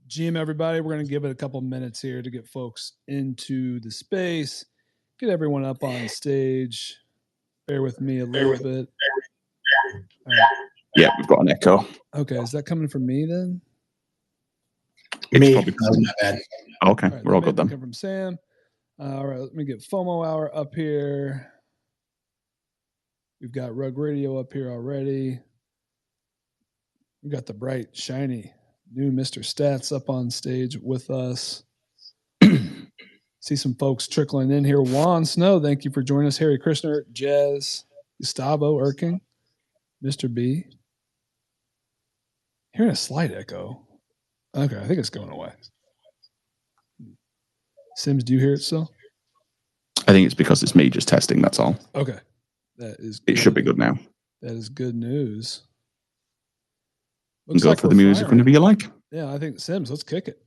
GM, everybody, we're going to give it a couple minutes here to get folks into the space, get everyone up on stage. Bear with me a little bit. All right. Yeah, we've got an echo. Okay, is that coming from me then? It's probably not bad. Okay, right, we're all good then. Come from Sam. All right, let me get FOMO Hour up here. We've got Rug Radio up here already. We've got the bright, shiny new Mr. Stats up on stage with us. See some folks trickling in here. Juan Snow, thank you for joining us. Harry Krishner, Jez, Gustavo Erking, Mr. B. Hearing a slight echo. Okay, I think it's going away. Sims, do you hear it still? I think it's because it's me just testing, that's all. Okay. That is good. It should be good now. That is good news. Looks go like for the music whenever you like. Yeah, I think Sims, let's kick it.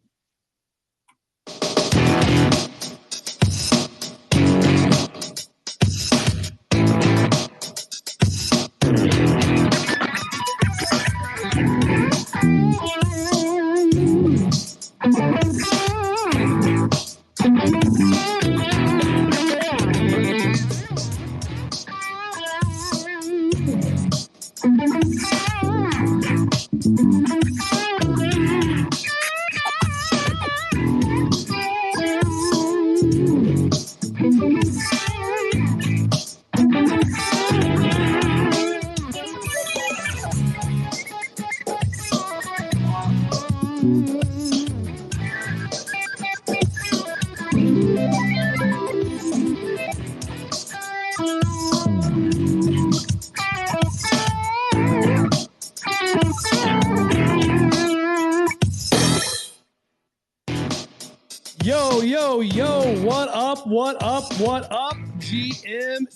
What up, GM.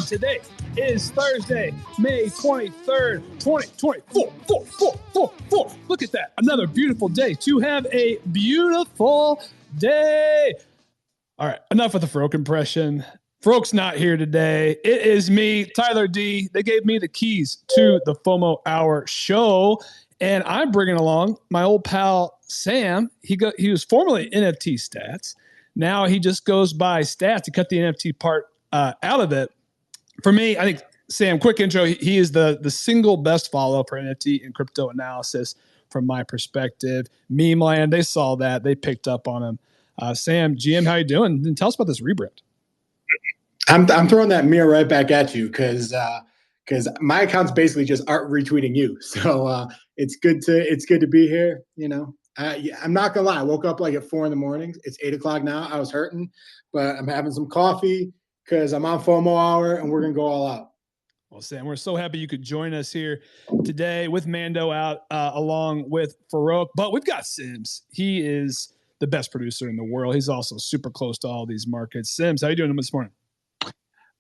Today is Thursday, May 23rd, 2024. Look at that. Another beautiful day to have a beautiful day. All right, enough of the Farouk impression. Farouk's not here today. It is me, Tyler D. They gave me the keys to the FOMO Hour show, and I'm bringing along my old pal, Sam. He was formerly NFT Stats. Now he just goes by Stats. He cut the NFT part out of it. For me, I think, Sam, quick intro. He is the single best follow for NFT and crypto analysis from my perspective. Meme land, they saw that. They picked up on him. Sam, GM, how you doing? And tell us about this rebrand. I'm throwing that mirror right back at you because my account's basically just art retweeting you. So it's good to be here. You know, I'm not gonna lie. I woke up like at 4 a.m. It's 8 o'clock now. I was hurting, but I'm having some coffee because I'm on FOMO hour and we're gonna go all out. Well, Sam, we're so happy you could join us here today with Mando out along with Farouk. But we've got Sims. He is the best producer in the world. He's also super close to all these markets. Sims, how you doing this morning?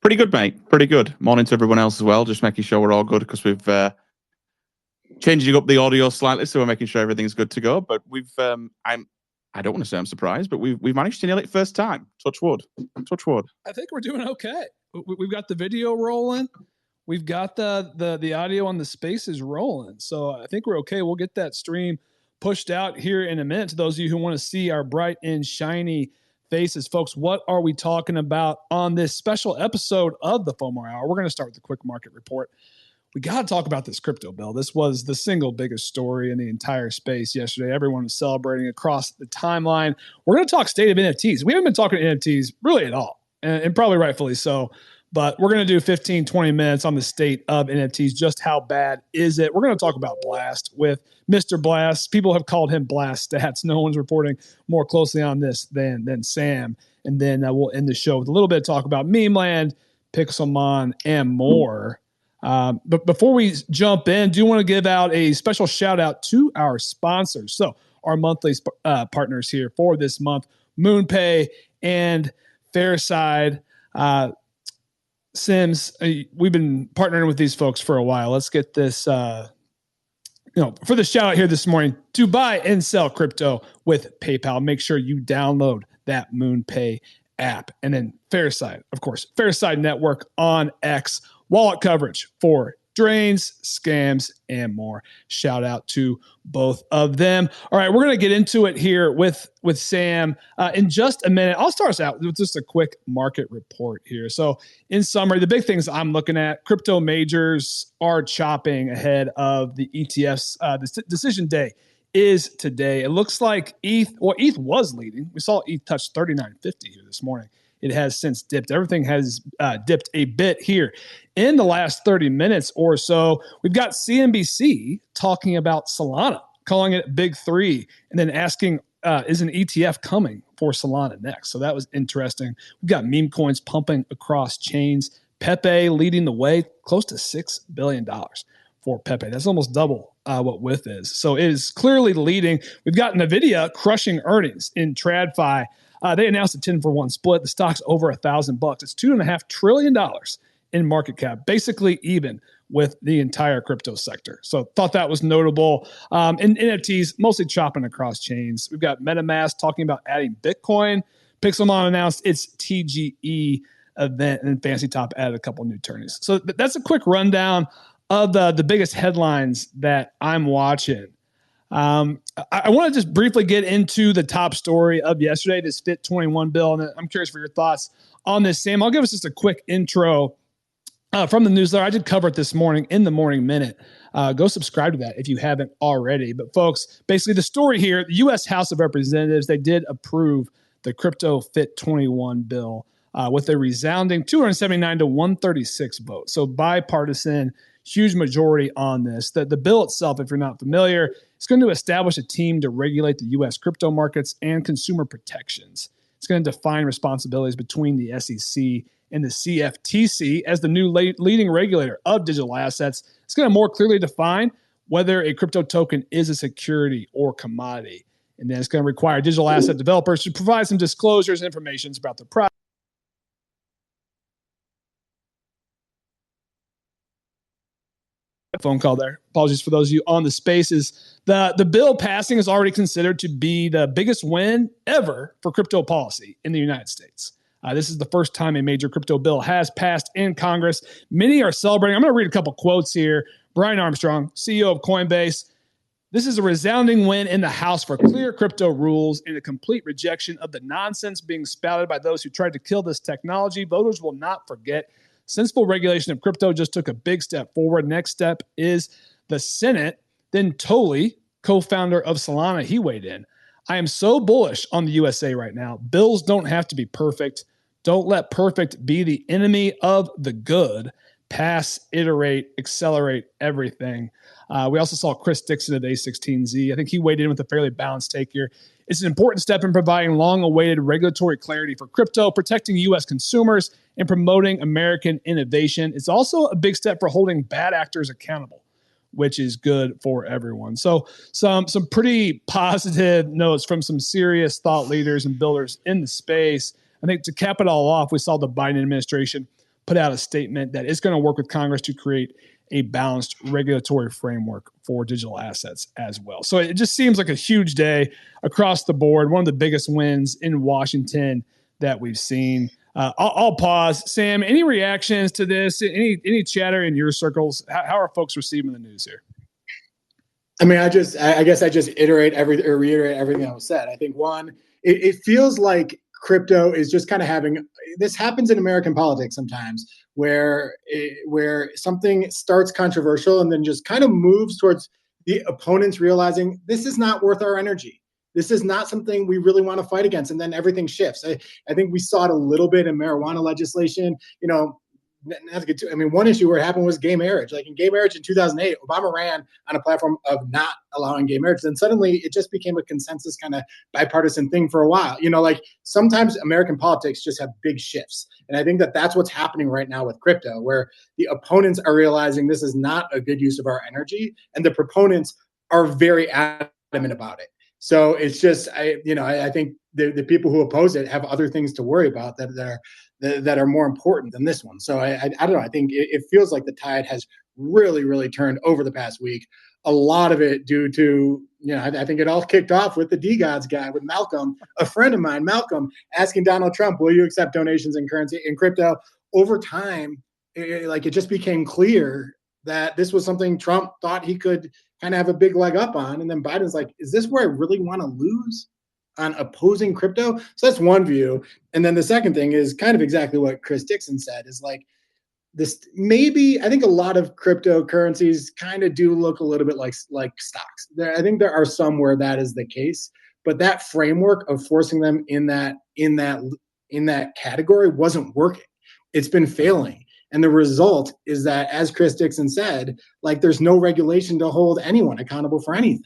Pretty good, mate. Pretty good. Morning to everyone else as well. Just making sure we're all good because we've changing up the audio slightly, so we're making sure everything's good to go. But we've, I don't want to say I'm surprised, but we've managed to nail it first time. Touch wood. Touch wood. I think we're doing okay. We've got the video rolling. We've got the audio on the spaces rolling. So I think we're okay. We'll get that stream pushed out here in a minute to those of you who want to see our bright and shiny faces. Folks, what are we talking about on this special episode of the FOMO Hour? We're going to start with the quick market report. We got to talk about this crypto bill. This was the single biggest story in the entire space yesterday. Everyone was celebrating across the timeline. We're going to talk state of NFTs. We haven't been talking NFTs really at all, and probably rightfully so. But we're going to do 15, 20 minutes on the state of NFTs. Just how bad is it? We're going to talk about Blast with Mr. Blast. People have called him Blast Stats. No one's reporting more closely on this than Sam. And then we'll end the show with a little bit of talk about Meme Land, Pixelmon, and more. But before we jump in, do want to give out a special shout out to our sponsors. So our monthly partners here for this month, MoonPay and Fairside. Sims, we've been partnering with these folks for a while. Let's get this, for the shout out here this morning to buy and sell crypto with PayPal. Make sure you download that MoonPay app. And then Fairside, of course, Fairside Network on X, wallet coverage for drains, scams, and more. Shout out to both of them. All right, we're going to get into it here with Sam in just a minute. I'll start us out with just a quick market report here. So in summary, the big things I'm looking at, crypto majors are chopping ahead of the ETFs. The decision day is today. It looks like ETH was leading. We saw ETH touch 39.50 here this morning. It has since dipped. Everything has dipped a bit here in the last 30 minutes or so. We've got CNBC talking about Solana, calling it Big Three, and then asking, is an ETF coming for Solana next? So that was interesting. We've got meme coins pumping across chains. Pepe leading the way, close to $6 billion for Pepe. That's almost double what With is. So it is clearly leading. We've got NVIDIA crushing earnings in TradFi. They announced a 10-for-1 split. The stock's over $1,000. It's $2.5 trillion in market cap, basically even with the entire crypto sector. So thought that was notable. And NFTs mostly chopping across chains. We've got MetaMask talking about adding Bitcoin. Pixelmon announced its TGE event, and then Fancy Top added a couple new tourneys. So that's a quick rundown of the biggest headlines that I'm watching. I want to just briefly get into the top story of yesterday, this FIT 21 bill, and I'm curious for your thoughts on this, Sam. I'll give us just a quick intro from the newsletter. I did cover it this morning in the Morning Minute. Go subscribe to that if you haven't already. But folks, basically the story here, the U.S. House of Representatives, they did approve the crypto FIT 21 bill with a resounding 279 to 136 vote. So bipartisan, huge majority on this. The bill itself, if you're not familiar, is going to establish a team to regulate the U.S. crypto markets and consumer protections. It's going to define responsibilities between the SEC and the CFTC as the new leading regulator of digital assets. It's going to more clearly define whether a crypto token is a security or commodity. And then it's going to require digital asset developers to provide some disclosures and information about their product. Phone call there. Apologies for those of you on the spaces. The bill passing is already considered to be the biggest win ever for crypto policy in the United States. This is the first time a major crypto bill has passed in Congress. Many are celebrating. I'm going to read a couple quotes here. Brian Armstrong, CEO of Coinbase. This is a resounding win in the House for clear crypto rules and a complete rejection of the nonsense being spouted by those who tried to kill this technology. Voters will not forget. Sensible regulation of crypto just took a big step forward. Next step is the Senate. Then Tolley, co-founder of Solana, he weighed in. I am so bullish on the USA right now. Bills don't have to be perfect. Don't let perfect be the enemy of the good. Pass, iterate, accelerate everything. We also saw Chris Dixon at A16Z. I think he weighed in with a fairly balanced take here. It's an important step in providing long-awaited regulatory clarity for crypto, protecting U.S. consumers, and promoting American innovation. It's also a big step for holding bad actors accountable, which is good for everyone. So some pretty positive notes from some serious thought leaders and builders in the space. I think to cap it all off, we saw the Biden administration put out a statement that it's going to work with Congress to create a balanced regulatory framework for digital assets as well. So it just seems like a huge day across the board, one of the biggest wins in Washington that we've seen. I'll pause. Sam, any reactions to this? Any chatter in your circles? How are folks receiving the news here? I mean, I guess I just reiterate everything that was said. I think one, it feels like crypto is just kind of having, this happens in American politics sometimes, where something starts controversial and then just kind of moves towards the opponents realizing this is not worth our energy. This is not something we really want to fight against. And then everything shifts. I think we saw it a little bit in marijuana legislation. You know, not to get too, I mean, one issue where it happened was gay marriage. Like in gay marriage in 2008, Obama ran on a platform of not allowing gay marriage. Then suddenly it just became a consensus kind of bipartisan thing for a while. You know, like sometimes American politics just have big shifts. And I think that that's what's happening right now with crypto, where the opponents are realizing this is not a good use of our energy. And the proponents are very adamant about it. So it's just, I think the people who oppose it have other things to worry about that are more important than this one. So I don't know. I think it feels like the tide has really, really turned over the past week. A lot of it due to, I think it all kicked off with the DGods guy, with Malcolm, a friend of mine, Malcolm, asking Donald Trump, will you accept donations in currency, in crypto? Over time, it just became clear that this was something Trump thought he could kind of have a big leg up on. And then Biden's like, is this where I really want to lose on opposing crypto? So that's one view. And then the second thing is kind of exactly what Chris Dixon said, is like, this maybe I think a lot of cryptocurrencies kind of do look a little bit like stocks. I think there are some where that is the case, but that framework of forcing them in that category wasn't working. It's been failing. And the result is that, as Chris Dixon said, like, there's no regulation to hold anyone accountable for anything.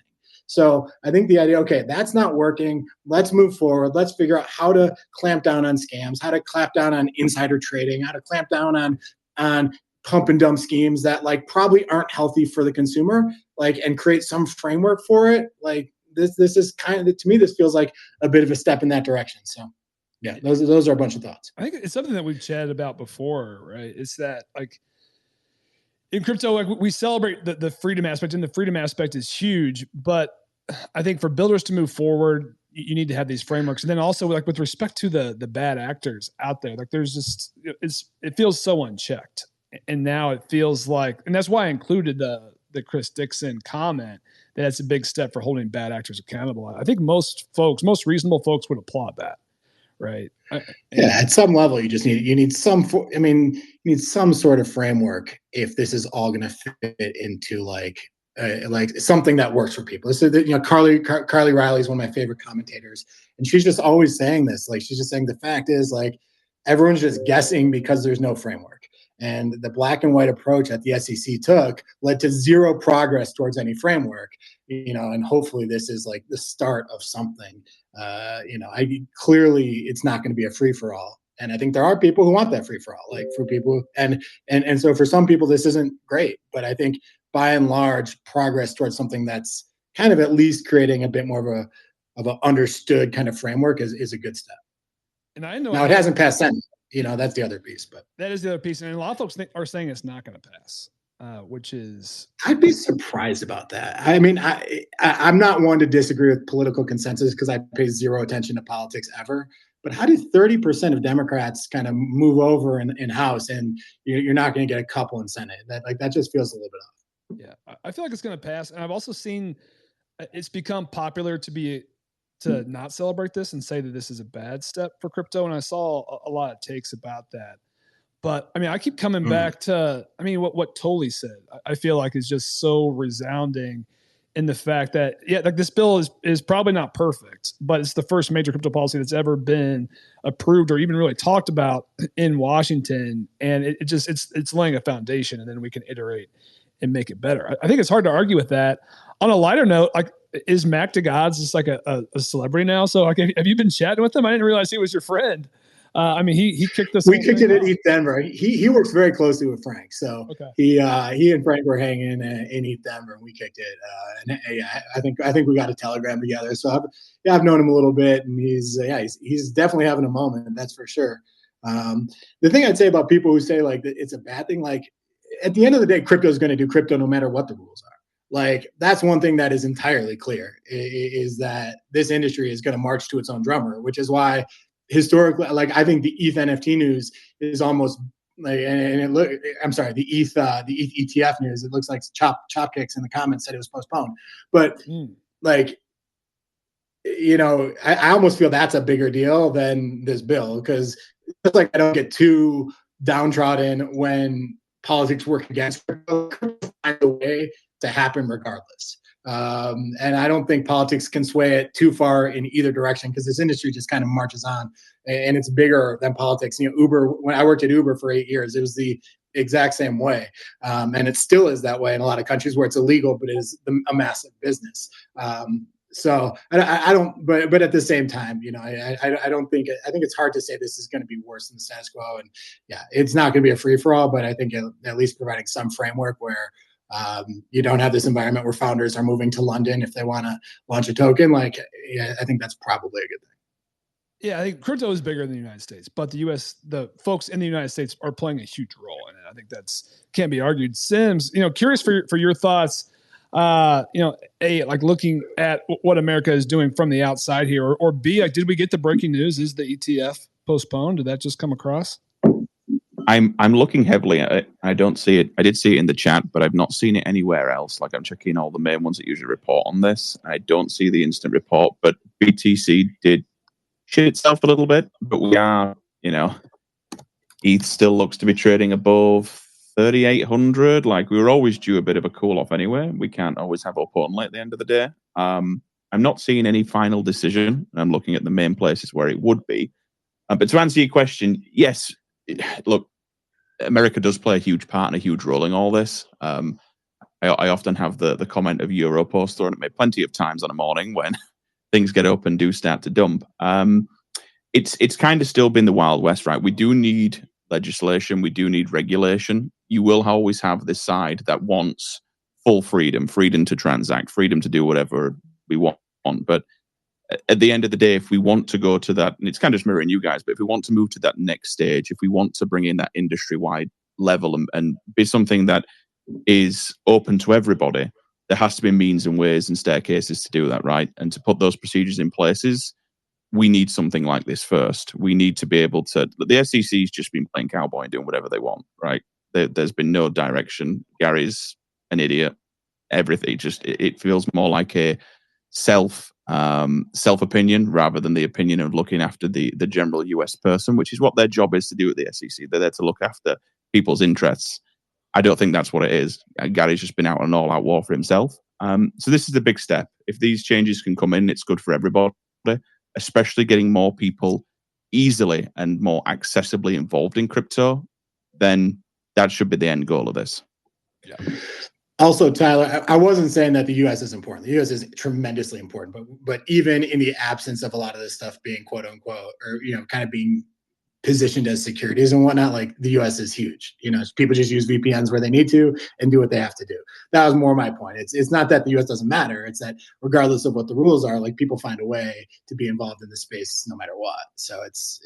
So I think the idea, okay, that's not working. Let's move forward. Let's figure out how to clamp down on scams, how to clamp down on insider trading, how to clamp down on pump and dump schemes that like probably aren't healthy for the consumer, like, and create some framework for it. Like this is kind of, to me, this feels like a bit of a step in that direction. So yeah, those are a bunch of thoughts. I think it's something that we've chatted about before, right? It's that, like, in crypto, like, we celebrate the freedom aspect, and the freedom aspect is huge. But I think for builders to move forward, you need to have these frameworks. And then also, like, with respect to the bad actors out there, like, there's just, it feels so unchecked. And now it feels like, and that's why I included the Chris Dixon comment, that it's a big step for holding bad actors accountable. I think most reasonable folks would applaud that. Right. Yeah. At some level, you need some sort of framework if this is all going to fit into like something that works for people. So that, Carly Riley is one of my favorite commentators, and she's just always saying this. Like, she's just saying the fact is, like, everyone's just guessing because there's no framework. And the black and white approach that the SEC took led to zero progress towards any framework, and hopefully this is like the start of something. Clearly it's not going to be a free for all. And I think there are people who want that free for all, like for people. And so for some people, this isn't great, but I think by and large, progress towards something that's kind of at least creating a bit more of a understood kind of framework is a good step. And I know now it hasn't passed Senate. That's the other piece, but that is the other piece. And a lot of folks are saying it's not going to pass, which is, I'd be surprised about that. I mean, I'm not one to disagree with political consensus because I pay zero attention to politics ever. But how do 30% of Democrats kind of move over in House, and you're not going to get a couple in Senate? That just feels a little bit off. Yeah, I feel like it's going to pass. And I've also seen it's become popular to not celebrate this and say that this is a bad step for crypto. And I saw a lot of takes about that. But I mean, I keep coming back to, what Tolley said, I feel like is just so resounding in the fact that, like, this bill is probably not perfect, but it's the first major crypto policy that's ever been approved or even really talked about in Washington. And it's laying a foundation, and then we can iterate and make it better. I think it's hard to argue with that. On a lighter note, like, is Mac DeGods just like a celebrity now? So, like, have you been chatting with him? I didn't realize he was your friend. He kicked us. We kicked it at ETH Denver. He works very closely with Frank, so okay. He and Frank were hanging in ETH Denver, and we kicked it. I think we got a Telegram together. So I've known him a little bit, and he's definitely having a moment, that's for sure. The thing I'd say about people who say like it's a bad thing, like, at the end of the day, crypto is going to do crypto no matter what the rules are. Like, that's one thing that is entirely clear, is that this industry is going to march to its own drummer, which is why historically, like, I think the ETH NFT news is almost like, the ETH ETF news, it looks like Chopkicks in the comments said it was postponed. But like, I almost feel that's a bigger deal than this bill, because it's like I don't get too downtrodden when politics work against crypto. Find a way to happen regardless. And I don't think politics can sway it too far in either direction, because this industry just kind of marches on, and it's bigger than politics. Uber, when I worked at Uber for 8 years, it was the exact same way. And it still is that way in a lot of countries where it's illegal, but it is a massive business. So I don't, but at the same time, I don't think, I think it's hard to say this is going to be worse than the status quo. And yeah, it's not going to be a free for all, but I think at least providing some framework where you don't have this environment where founders are moving to London if they want to launch a token. Like, yeah, I think that's probably a good thing. Yeah, I think crypto is bigger than the United States, but the folks in the United States are playing a huge role in it. I think can't be argued. Sims, curious for your thoughts. Like, looking at what America is doing from the outside here, or B, like, did we get the breaking news? Is the ETF postponed? Did that just come across? I'm looking heavily at it. I don't see it. I did see it in the chat, but I've not seen it anywhere else. Like I'm checking all the main ones that usually report on this. I don't see the instant report, but BTC did shit itself a little bit. But we are, ETH still looks to be trading above 3,800. Like we were always due a bit of a cool off anyway. We can't always have up only at the end of the day. I'm not seeing any final decision. I'm looking at the main places where it would be. But to answer your question, yes, look, America does play a huge part and a huge role in all this. I often have the comment of Europost thrown at me plenty of times on a morning when things get up and do start to dump. It's kind of still been the Wild West, right? We do need legislation. We do need regulation. You will always have this side that wants full freedom to transact, freedom to do whatever we want. But at the end of the day, if we want to go to that, and it's kind of just mirroring you guys, but if we want to move to that next stage, if we want to bring in that industry-wide level and be something that is open to everybody, there has to be means and ways and staircases to do that, right? And to put those procedures in places, we need something like this first. We need to be able to... The SEC's just been playing cowboy and doing whatever they want, right? There's been no direction. Gary's an idiot. Everything it feels more like a self opinion rather than the opinion of looking after the general US person, which is what their job is to do at the SEC. They're there to look after people's interests. I don't think that's what it is. Gary's just been out on an all-out war for himself. So this is a big step. If these changes can come in, it's good for everybody, especially getting more people easily and more accessibly involved in crypto. Then that should be the end goal of this. Yeah. Also, Tyler, I wasn't saying that the U.S. is important. The U.S. is tremendously important, but even in the absence of a lot of this stuff being quote unquote, or kind of being positioned as securities and whatnot, like the U.S. is huge. People just use VPNs where they need to and do what they have to do. That was more my point. It's not that the U.S. doesn't matter. It's that regardless of what the rules are, like people find a way to be involved in the space no matter what. So it's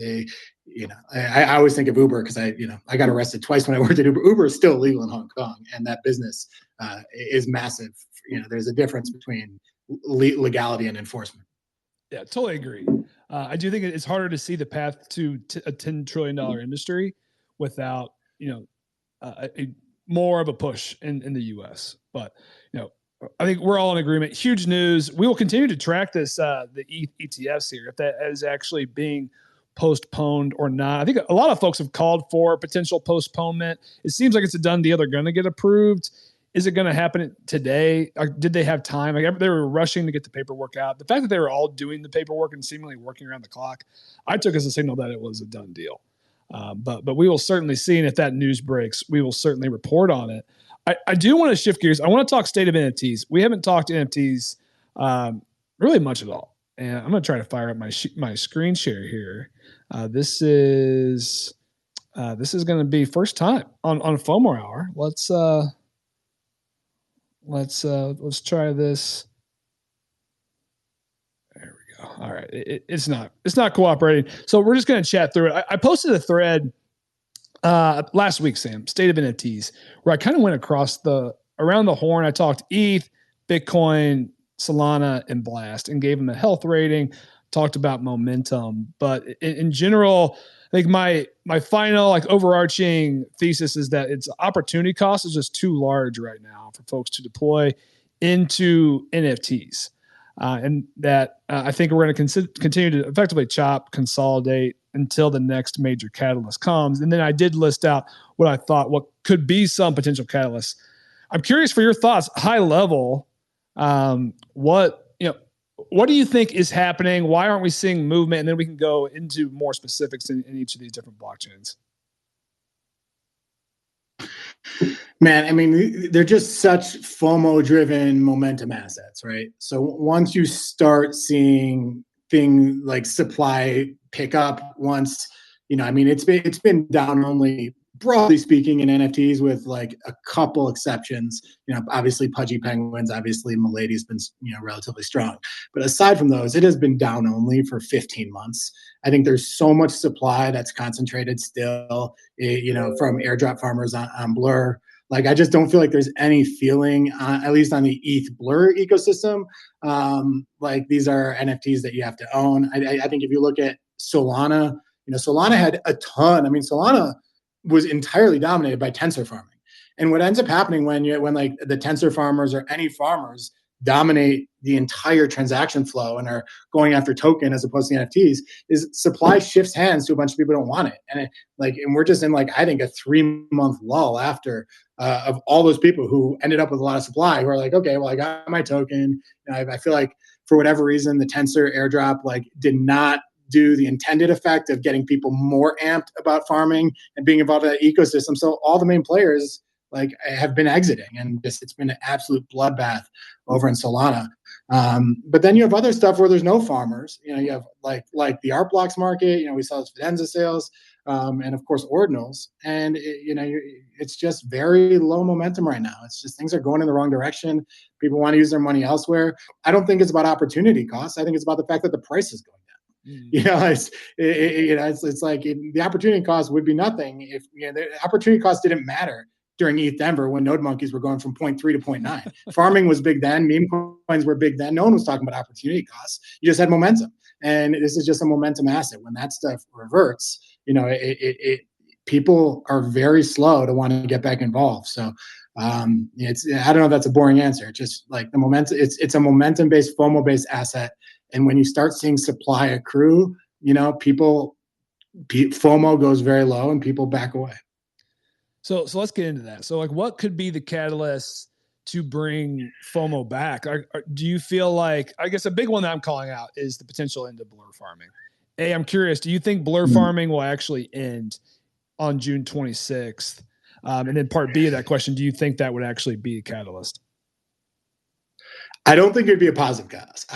I always think of Uber because I got arrested twice when I worked at Uber. Uber is still illegal in Hong Kong, and that business is massive. There's a difference between legality and enforcement. Yeah, totally agree. I do think it's harder to see the path to a $10 trillion industry without more of a push in the U.S. But I think we're all in agreement. Huge news. We will continue to track this the ETFs here if that is actually being postponed or not. I think a lot of folks have called for potential postponement. It seems like it's a done deal. They're going to get approved. Is it going to happen today? Or did they have time? Like they were rushing to get the paperwork out. The fact that they were all doing the paperwork and seemingly working around the clock, I took as a signal that it was a done deal. But we will certainly see, and if that news breaks, we will certainly report on it. I do want to shift gears. I want to talk state of NFTs. We haven't talked NFTs really much at all. And I'm going to try to fire up my screen share here. This is going to be first time on FOMO Hour. Let's try this. There we go. All right. It's not cooperating. So we're just going to chat through it. I posted a thread last week, Sam, state of NFTs, where I kind of went across around the horn. I talked ETH, Bitcoin, Solana, and Blast, and gave them a health rating, talked about momentum. But in general, I think my final overarching thesis is that its opportunity cost is just too large right now for folks to deploy into NFTs. And that I think we're going to continue to effectively consolidate until the next major catalyst comes. And then I did list out what could be some potential catalysts. I'm curious for your thoughts, high level. What do you think is happening? Why aren't we seeing movement? And then we can go into more specifics in each of these different blockchains. Man, I mean, they're just such FOMO-driven momentum assets, right? So once you start seeing things like supply pick up, it's been down only, broadly speaking, in NFTs with like a couple exceptions. Obviously Pudgy Penguins, obviously Milady's been relatively strong. But aside from those, it has been down only for 15 months. I think there's so much supply that's concentrated still, from airdrop farmers on Blur. Like, I just don't feel like there's any feeling, at least on the ETH Blur ecosystem, like these are NFTs that you have to own. I think if you look at Solana, Solana had a ton. I mean, Solana was entirely dominated by tensor farming. And what ends up happening when like the tensor farmers or any farmers dominate the entire transaction flow and are going after token as opposed to NFTs is supply shifts hands to a bunch of people who don't want it. And we're just in I think a 3-month lull after of all those people who ended up with a lot of supply who are like, okay, well, I got my token. And I feel like for whatever reason, the tensor airdrop did not do the intended effect of getting people more amped about farming and being involved in that ecosystem. So all the main players have been exiting, and it's been an absolute bloodbath over in Solana. But then you have other stuff where there's no farmers. You have like the art blocks market. We saw those Fidenza sales, and of course ordinals. And it's just very low momentum right now. It's just things are going in the wrong direction. People want to use their money elsewhere. I don't think it's about opportunity costs. I think it's about the fact that the price is going down. It's like the opportunity cost would be nothing if the opportunity cost didn't matter during ETH Denver when node monkeys were going from 0.3 to 0.9. Farming was big then. Meme coins were big then. No one was talking about opportunity costs. You just had momentum. And this is just a momentum asset. When that stuff reverts, people are very slow to want to get back involved. So I don't know if that's a boring answer. It's just the momentum. It's a momentum-based, FOMO-based asset. And when you start seeing supply accrue, FOMO goes very low and people back away. So let's get into that. So what could be the catalyst to bring FOMO back? Do you feel I guess a big one that I'm calling out is the potential end of blur farming. I'm curious, do you think blur farming will actually end on June 26th? And then part B of that question, do you think that would actually be a catalyst? I don't think it'd be a positive catalyst.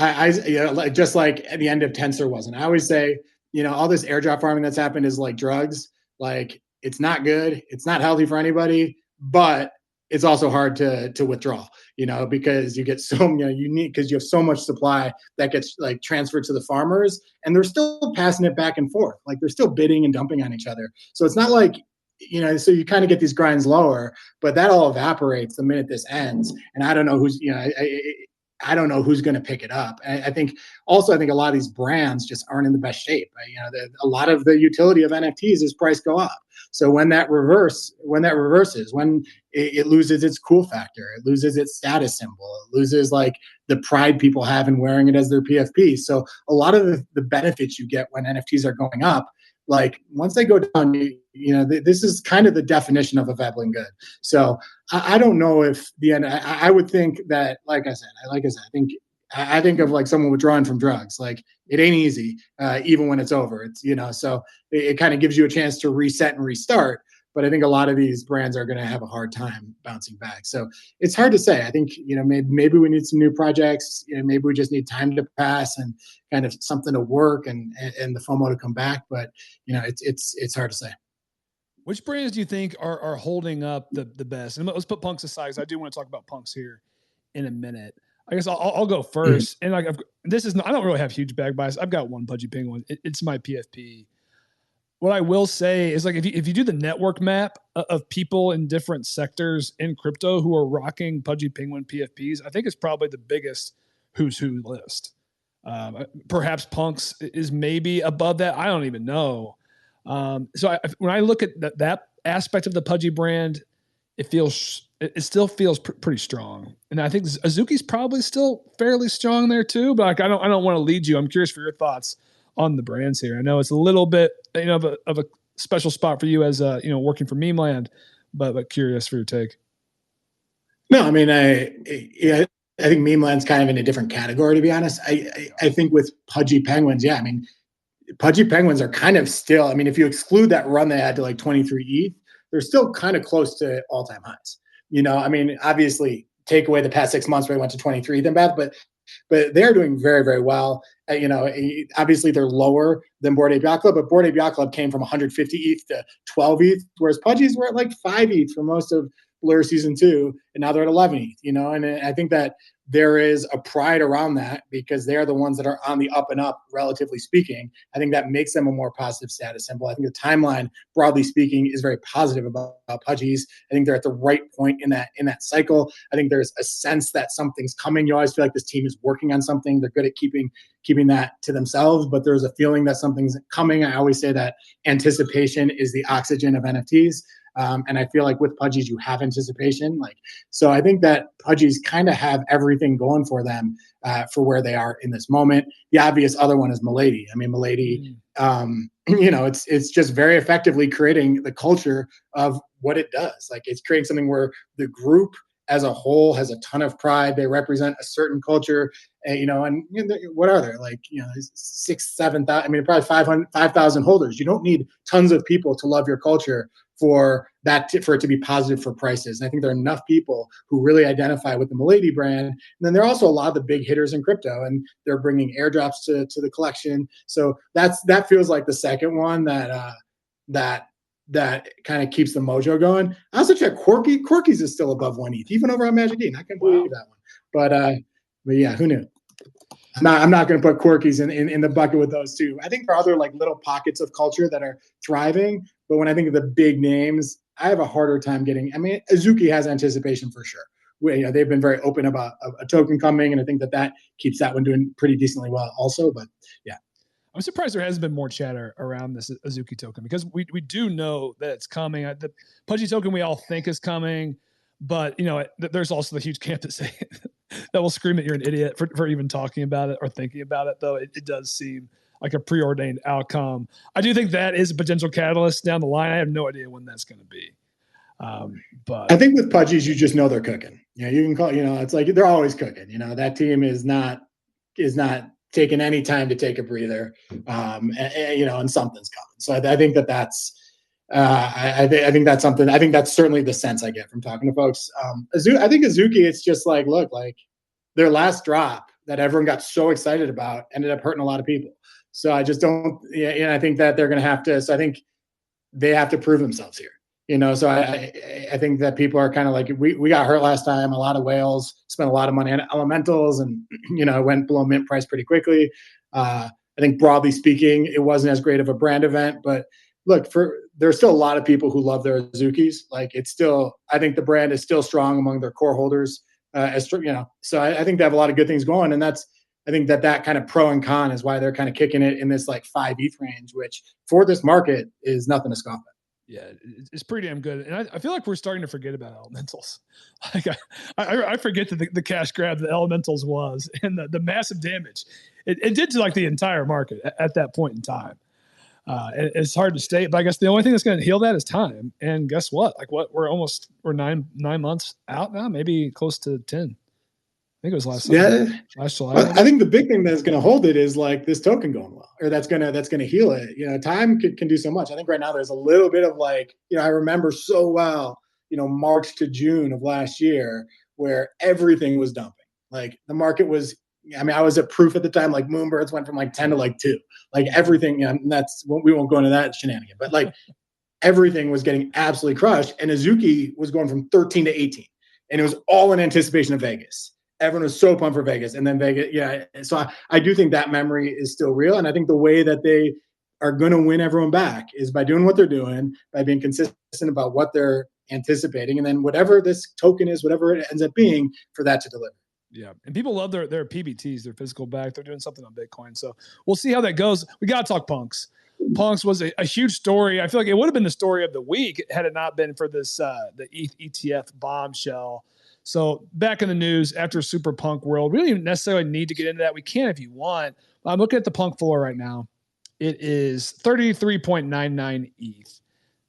Just like at the end of Tensor wasn't. I always say, all this airdrop farming that's happened is like drugs. It's not good. It's not healthy for anybody, but it's also hard to withdraw, because you get because you have so much supply that gets transferred to the farmers, and they're still passing it back and forth. They're still bidding and dumping on each other. So it's not so you kind of get these grinds lower, but that all evaporates the minute this ends. And I don't know who's, I don't know who's going to pick it up. I think a lot of these brands just aren't in the best shape. A lot of the utility of NFTs is price go up. So when that reverses, when it loses its cool factor, it loses its status symbol, it loses the pride people have in wearing it as their PFP. So a lot of the benefits you get when NFTs are going up, once they go down, this is kind of the definition of a Veblen good. So I don't know if the end. I would think that, like I said, I think of someone withdrawing from drugs. It ain't easy, even when it's over. It's so it kind of gives you a chance to reset and restart. But I think a lot of these brands are going to have a hard time bouncing back. So it's hard to say. I think maybe we need some new projects. Maybe we just need time to pass and kind of something to work and the FOMO to come back. But it's hard to say. Which brands do you think are holding up the best? And let's put Punks aside, because I do want to talk about Punks here in a minute. I guess I'll go first. And I don't really have huge bag bias. I've got one Pudgy Penguin. It's my PFP. What I will say is if you do the network map of people in different sectors in crypto who are rocking Pudgy Penguin PFPs, I think it's probably the biggest who's who list. Perhaps Punks is maybe above that. I don't even know. So when I look at that aspect of the Pudgy brand, it still feels pretty strong. And I think Azuki's probably still fairly strong there too, but I don't want to lead you. I'm curious for your thoughts on the brands here. I know it's a little bit, of a special spot for you as working for Meme Land, but curious for your take. No, I mean, I think Meme Land's kind of in a different category, to be honest. I think with Pudgy Penguins, yeah, I mean, Pudgy Penguins are kind of still, I mean, if you exclude that run they had to 23 ETH, they're still kind of close to all-time highs. I mean, obviously, take away the past 6 months where they went to 23 ETH and back, but they're doing very, very well. Obviously, they're lower than Bored Ape Yacht Club, but Bored Ape Yacht Club came from 150 ETH to 12 ETH, whereas Pudgy's were at 5 ETH for most of Blur Season 2, and now they're at 11 ETH, And I think that there is a pride around that because they're the ones that are on the up and up, relatively speaking. I think that makes them a more positive status symbol. I think the timeline, broadly speaking, is very positive about Pudgies. I think they're at the right point in that cycle. I think there's a sense that something's coming. You always feel like this team is working on something. They're good at keeping that to themselves, but there's a feeling that something's coming. I always say that anticipation is the oxygen of NFTs. And I feel like with Pudgies, you have anticipation. So I think that Pudgies kind of have everything going for them for where they are in this moment. The obvious other one is Milady. I mean, Milady, it's just very effectively creating the culture of what it does. Like, it's creating something where the group as a whole has a ton of pride. They represent a certain culture, and what are there? 6,000, 7,000, I mean, probably 5,000 holders. You don't need tons of people to love your culture for it to be positive for prices. And I think there are enough people who really identify with the Milady brand. And then there are also a lot of the big hitters in crypto, and they're bringing airdrops to the collection. So that feels like the second one that kind of keeps the mojo going. I also checked Corky's is still above 1 ETH, even over on Magic Eden. I can't believe that one. But yeah, who knew? I'm not going to put Corky's in the bucket with those two. I think there are other little pockets of culture that are thriving. But when I think of the big names, I have a harder time getting. I mean, Azuki has anticipation for sure. They've been very open about a token coming, and I think that keeps that one doing pretty decently well also. But yeah. I'm surprised there hasn't been more chatter around this Azuki token, because we do know that it's coming. The Pudgy token we all think is coming, but there's also the huge camp that say that will scream that you're an idiot for even talking about it or thinking about it. Though it does seem like a preordained outcome. I do think that is a potential catalyst down the line. I have no idea when that's going to be. But I think with Pudgies, you just know they're cooking. You can call. It's like they're always cooking. That team is not taking any time to take a breather, and something's coming. So I think that's. I think that's something. I think that's certainly the sense I get from talking to folks. I think Azuki, it's just look, their last drop that everyone got so excited about ended up hurting a lot of people. So I just don't. I think that they're going to have to. So I think they have to prove themselves here. So I think that people are kind of we got hurt last time. A lot of whales spent a lot of money on elementals, and it went below mint price pretty quickly. I think broadly speaking, it wasn't as great of a brand event, but look, there's still a lot of people who love their Azukis. I think the brand is still strong among their core holders. So I think they have a lot of good things going, and I think that kind of pro and con is why they're kind of kicking it in this 5 ETH range, which for this market is nothing to scoff at. Yeah, it's pretty damn good. And I feel like we're starting to forget about elementals. I forget that the cash grab that elementals was, and the massive damage it did to the entire market at that point in time. It's hard to state, but I guess the only thing that's going to heal that is time. And guess what? We're 9 months out now, maybe close to 10. I think it was last July. I think the big thing that's going to hold it is this token going well, or that's going to heal it. Time can do so much. I think right now there's a little bit of I remember so well, March to June of last year where everything was dumping. The market was. I mean, I was at Proof at the time. Moonbirds went from 10 to 2. Everything. And we won't go into that shenanigan. But everything was getting absolutely crushed, and Azuki was going from 13 to 18, and it was all in anticipation of Vegas. Everyone was so pumped for Vegas, and then Vegas. Yeah. So I do think that memory is still real. And I think the way that they are going to win everyone back is by doing what they're doing, by being consistent about what they're anticipating. And then whatever this token is, whatever it ends up being, for that to deliver. Yeah. And people love their PBTs, their physical back. They're doing something on Bitcoin. So we'll see how that goes. We got to talk punks. Punks was a huge story. I feel like it would have been the story of the week had it not been for this, the ETH ETF bombshell. So back in the news after Super Punk World, we don't even necessarily need to get into that. We can if you want. I'm looking at the punk floor right now. It is 33.99 ETH.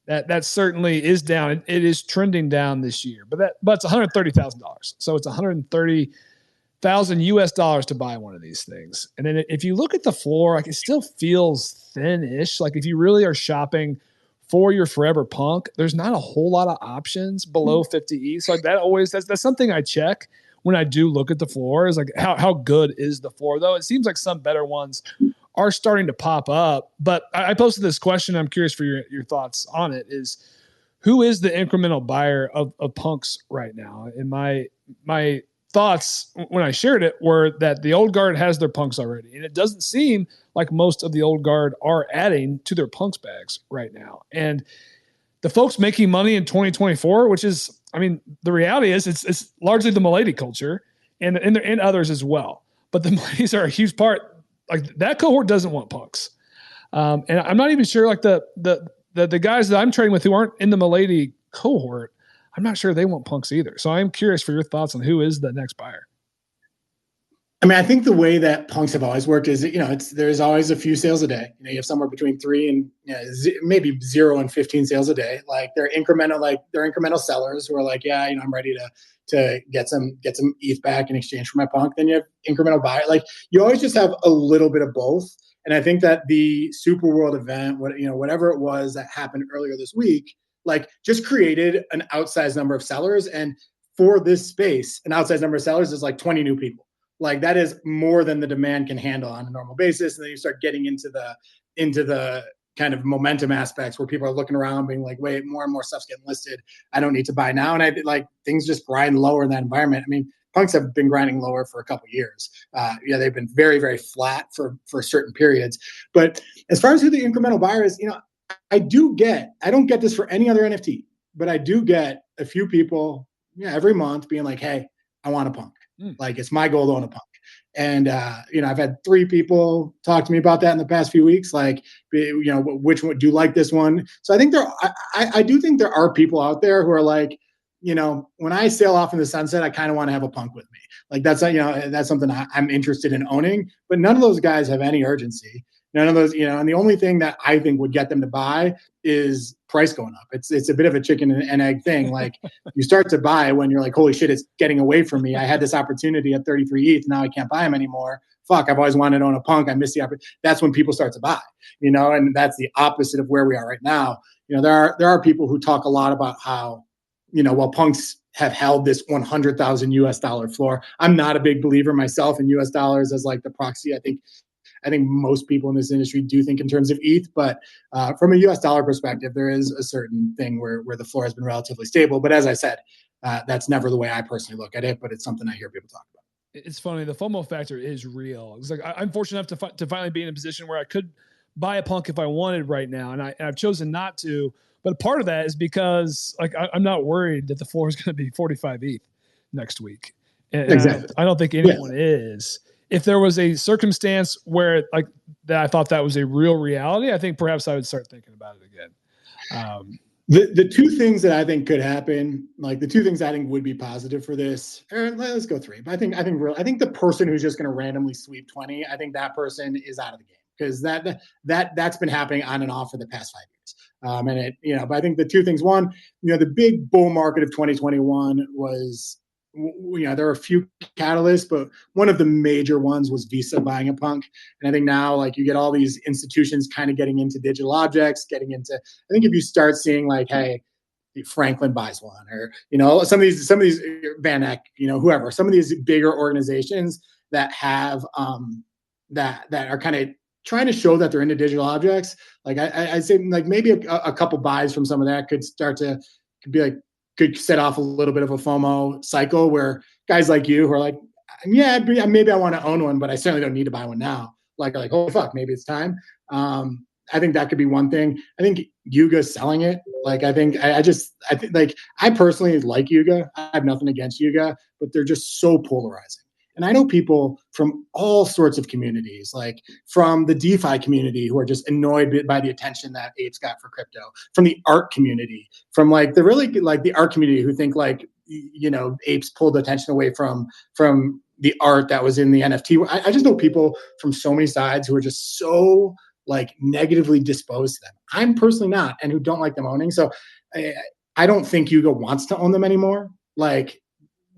That certainly is down. It is trending down this year, but it's $130,000. So it's $130,000 to buy one of these things. And then if you look at the floor, it still feels thin-ish. If you really are shopping for your forever punk, there's not a whole lot of options below 50 ETH. So that's something I check when I do look at the floor, is how good is the floor, though? It seems like some better ones are starting to pop up. But I posted this question. I'm curious for your thoughts on it, is who is the incremental buyer of punks right now? And my thoughts when I shared it were that the old guard has their punks already. And it doesn't seem like most of the old guard are adding to their punks bags right now. And the folks making money in 2024, which is, I mean, the reality is it's largely the milady culture and others as well. But the miladies are a huge part. Like that cohort doesn't want punks. And I'm not even sure like the guys that I'm trading with who aren't in the milady cohort, I'm not sure they want punks either. So I'm curious for your thoughts on who is the next buyer. I mean, I think the way that punks have always worked is, there's always a few sales a day. You have somewhere between 3 and maybe 0 and 15 sales a day. Like they're incremental sellers who are like, yeah, I'm ready to get some ETH back in exchange for my punk. Then you have incremental buyer. Like you always just have a little bit of both. And I think that the Super World event, whatever it was that happened earlier this week, like just created an outsized number of sellers. And for this space, an outsized number of sellers is like 20 new people. Like that is more than the demand can handle on a normal basis. And then you start getting into the kind of momentum aspects where people are looking around being like, wait, more and more stuff's getting listed. I don't need to buy now. And I like things just grind lower in that environment. I mean, punks have been grinding lower for a couple of years. They've been very, very flat for certain periods. But as far as who the incremental buyer is, I don't get this for any other NFT, but I do get a few people every month being like, hey, I want a punk. Like it's my goal to own a punk. And, I've had 3 people talk to me about that in the past few weeks. Like, which one do you like this one? So I think I do think there are people out there who are like, when I sail off in the sunset, I kind of want to have a punk with me. Like that's something I'm interested in owning, but none of those guys have any urgency. None of those, and the only thing that I think would get them to buy is price going up. It's a bit of a chicken and egg thing. Like you start to buy when you're like, holy shit, it's getting away from me. I had this opportunity at 33 ETH. Now I can't buy them anymore. Fuck, I've always wanted to own a punk. I missed the opportunity. That's when people start to buy, and that's the opposite of where we are right now. There are people who talk a lot about how, while punks have held this 100,000 US dollar floor. I'm not a big believer myself in US dollars as like the proxy. I think most people in this industry do think in terms of ETH, but from a US dollar perspective, there is a certain thing where the floor has been relatively stable. But as I said, that's never the way I personally look at it, but it's something I hear people talk about. It's funny. The FOMO factor is real. It's like I'm fortunate enough to finally be in a position where I could buy a punk if I wanted right now, and I've chosen not to. But part of that is because like I'm not worried that the floor is going to be 45 ETH next week. And exactly. I don't think anyone is. If there was a circumstance where like that, I thought that was a real reality, I think perhaps I would start thinking about it again. The 2 things that I think could happen, like the 2 things I think would be positive for this, let's go 3. But I think the person who's just going to randomly sweep 20, I think that person is out of the game because that's been happening on and off for the past 5 years. But I think the 2 things, one, the big bull market of 2021 was, there were a few catalysts, but one of the major ones was Visa buying a punk. And I think now, like, you get all these institutions kind of getting into digital objects, I think if you start seeing like, hey, Franklin buys one, or, some of these Van Eck, whoever, some of these bigger organizations that have, that are kind of trying to show that they're into digital objects. Like I'd say like maybe a couple buys from some of that could set off a little bit of a FOMO cycle where guys like you who are like, yeah, maybe I want to own one, but I certainly don't need to buy one now. Like, oh fuck, maybe it's time. I think that could be one thing. I think Yuga's selling it. Like, I think I personally like Yuga. I have nothing against Yuga, but they're just so polarizing. And I know people from all sorts of communities, like from the DeFi community who are just annoyed by the attention that apes got for crypto, from the art community, from like the art community who think like, apes pulled attention away from the art that was in the NFT. I just know people from so many sides who are just so like negatively disposed to them. I'm personally not, and who don't like them owning. So I don't think Yuga wants to own them anymore. Like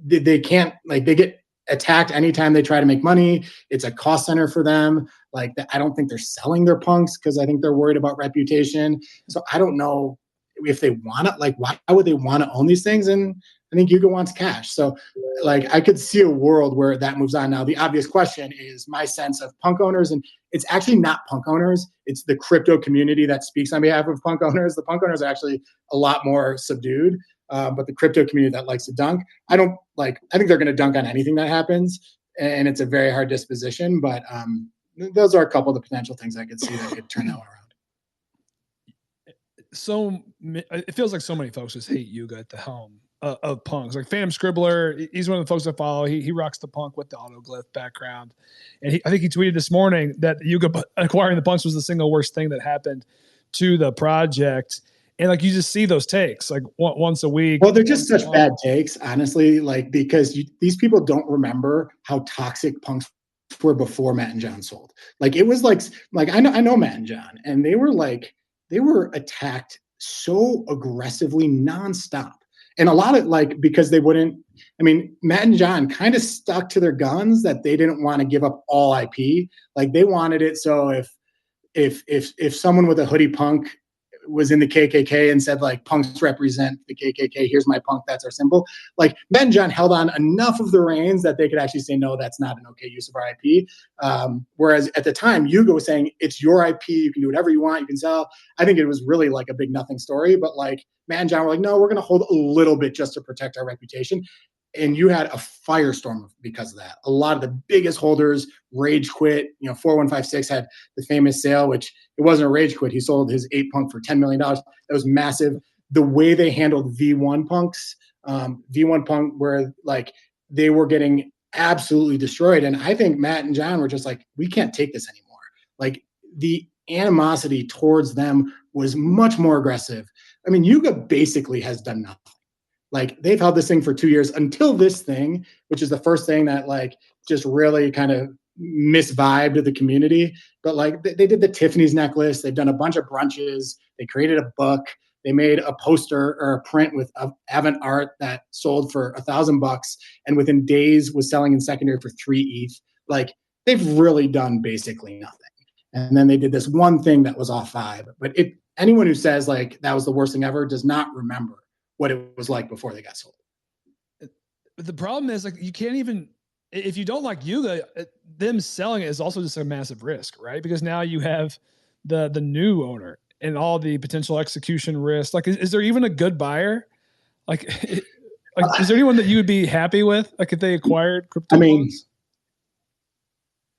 they can't, like they get attacked anytime they try to make money. It's a cost center for them. Like I don't think they're selling their punks because I think they're worried about reputation. So I don't know if they want to, like, why would they want to own these things? And I think Yuga wants cash. So like I could see a world where that moves on. Now, the obvious question is my sense of punk owners, and it's actually not punk owners. It's the crypto community that speaks on behalf of punk owners. The punk owners are actually a lot more subdued. but the crypto community that likes to dunk, I think they're going to dunk on anything that happens, and it's a very hard disposition. But those are a couple of the potential things I could see that could turn that one around. So it feels like so many folks just hate Yuga at the helm of punks. Like Phantom Scribbler, he's one of the folks I follow. He rocks the punk with the autoglyph background, and I think he tweeted this morning that Yuga acquiring the punks was the single worst thing that happened to the project. And like you just see those takes like once a week. Well, they're just such bad takes, honestly. Like because these people don't remember how toxic punks were before Matt and John sold. Like it was like I know Matt and John, and they were attacked so aggressively nonstop. And a lot of because they wouldn't, Matt and John kind of stuck to their guns that they didn't want to give up all IP. Like they wanted it. So if someone with a hoodie punk was in the KKK and said like punks represent the KKK, here's my punk, that's our symbol. Like Matt and John held on enough of the reins that they could actually say, no, that's not an okay use of our IP. Whereas at the time, Yuga was saying it's your IP, you can do whatever you want, you can sell. I think it was really like a big nothing story, but like Matt and John were like, no, we're going to hold a little bit just to protect our reputation. And you had a firestorm because of that. A lot of the biggest holders rage quit. 4156 had the famous sale, which it wasn't a rage quit. He sold his 8 punk for $10 million. That was massive. The way they handled V1 punks, V1 punk, where like they were getting absolutely destroyed. And I think Matt and John were just like, we can't take this anymore. Like the animosity towards them was much more aggressive. Yuga basically has done nothing. Like they've held this thing for 2 years until this thing, which is the first thing that like just really kind of misvibed the community. But like they did the Tiffany's necklace. They've done a bunch of brunches. They created a book. They made a poster or a print with avant art that sold for $1,000 and within days was selling in secondary for 3 ETH. Like they've really done basically nothing. And then they did this one thing that was off 5. But anyone who says like that was the worst thing ever does not remember what it was like before they got sold. The problem is like you can't even, if you don't like Yuga, them selling it is also just a massive risk, right? Because now you have the new owner and all the potential execution risk. Like, is there even a good buyer? Like, is there anyone that you would be happy with? Like if they acquired crypto?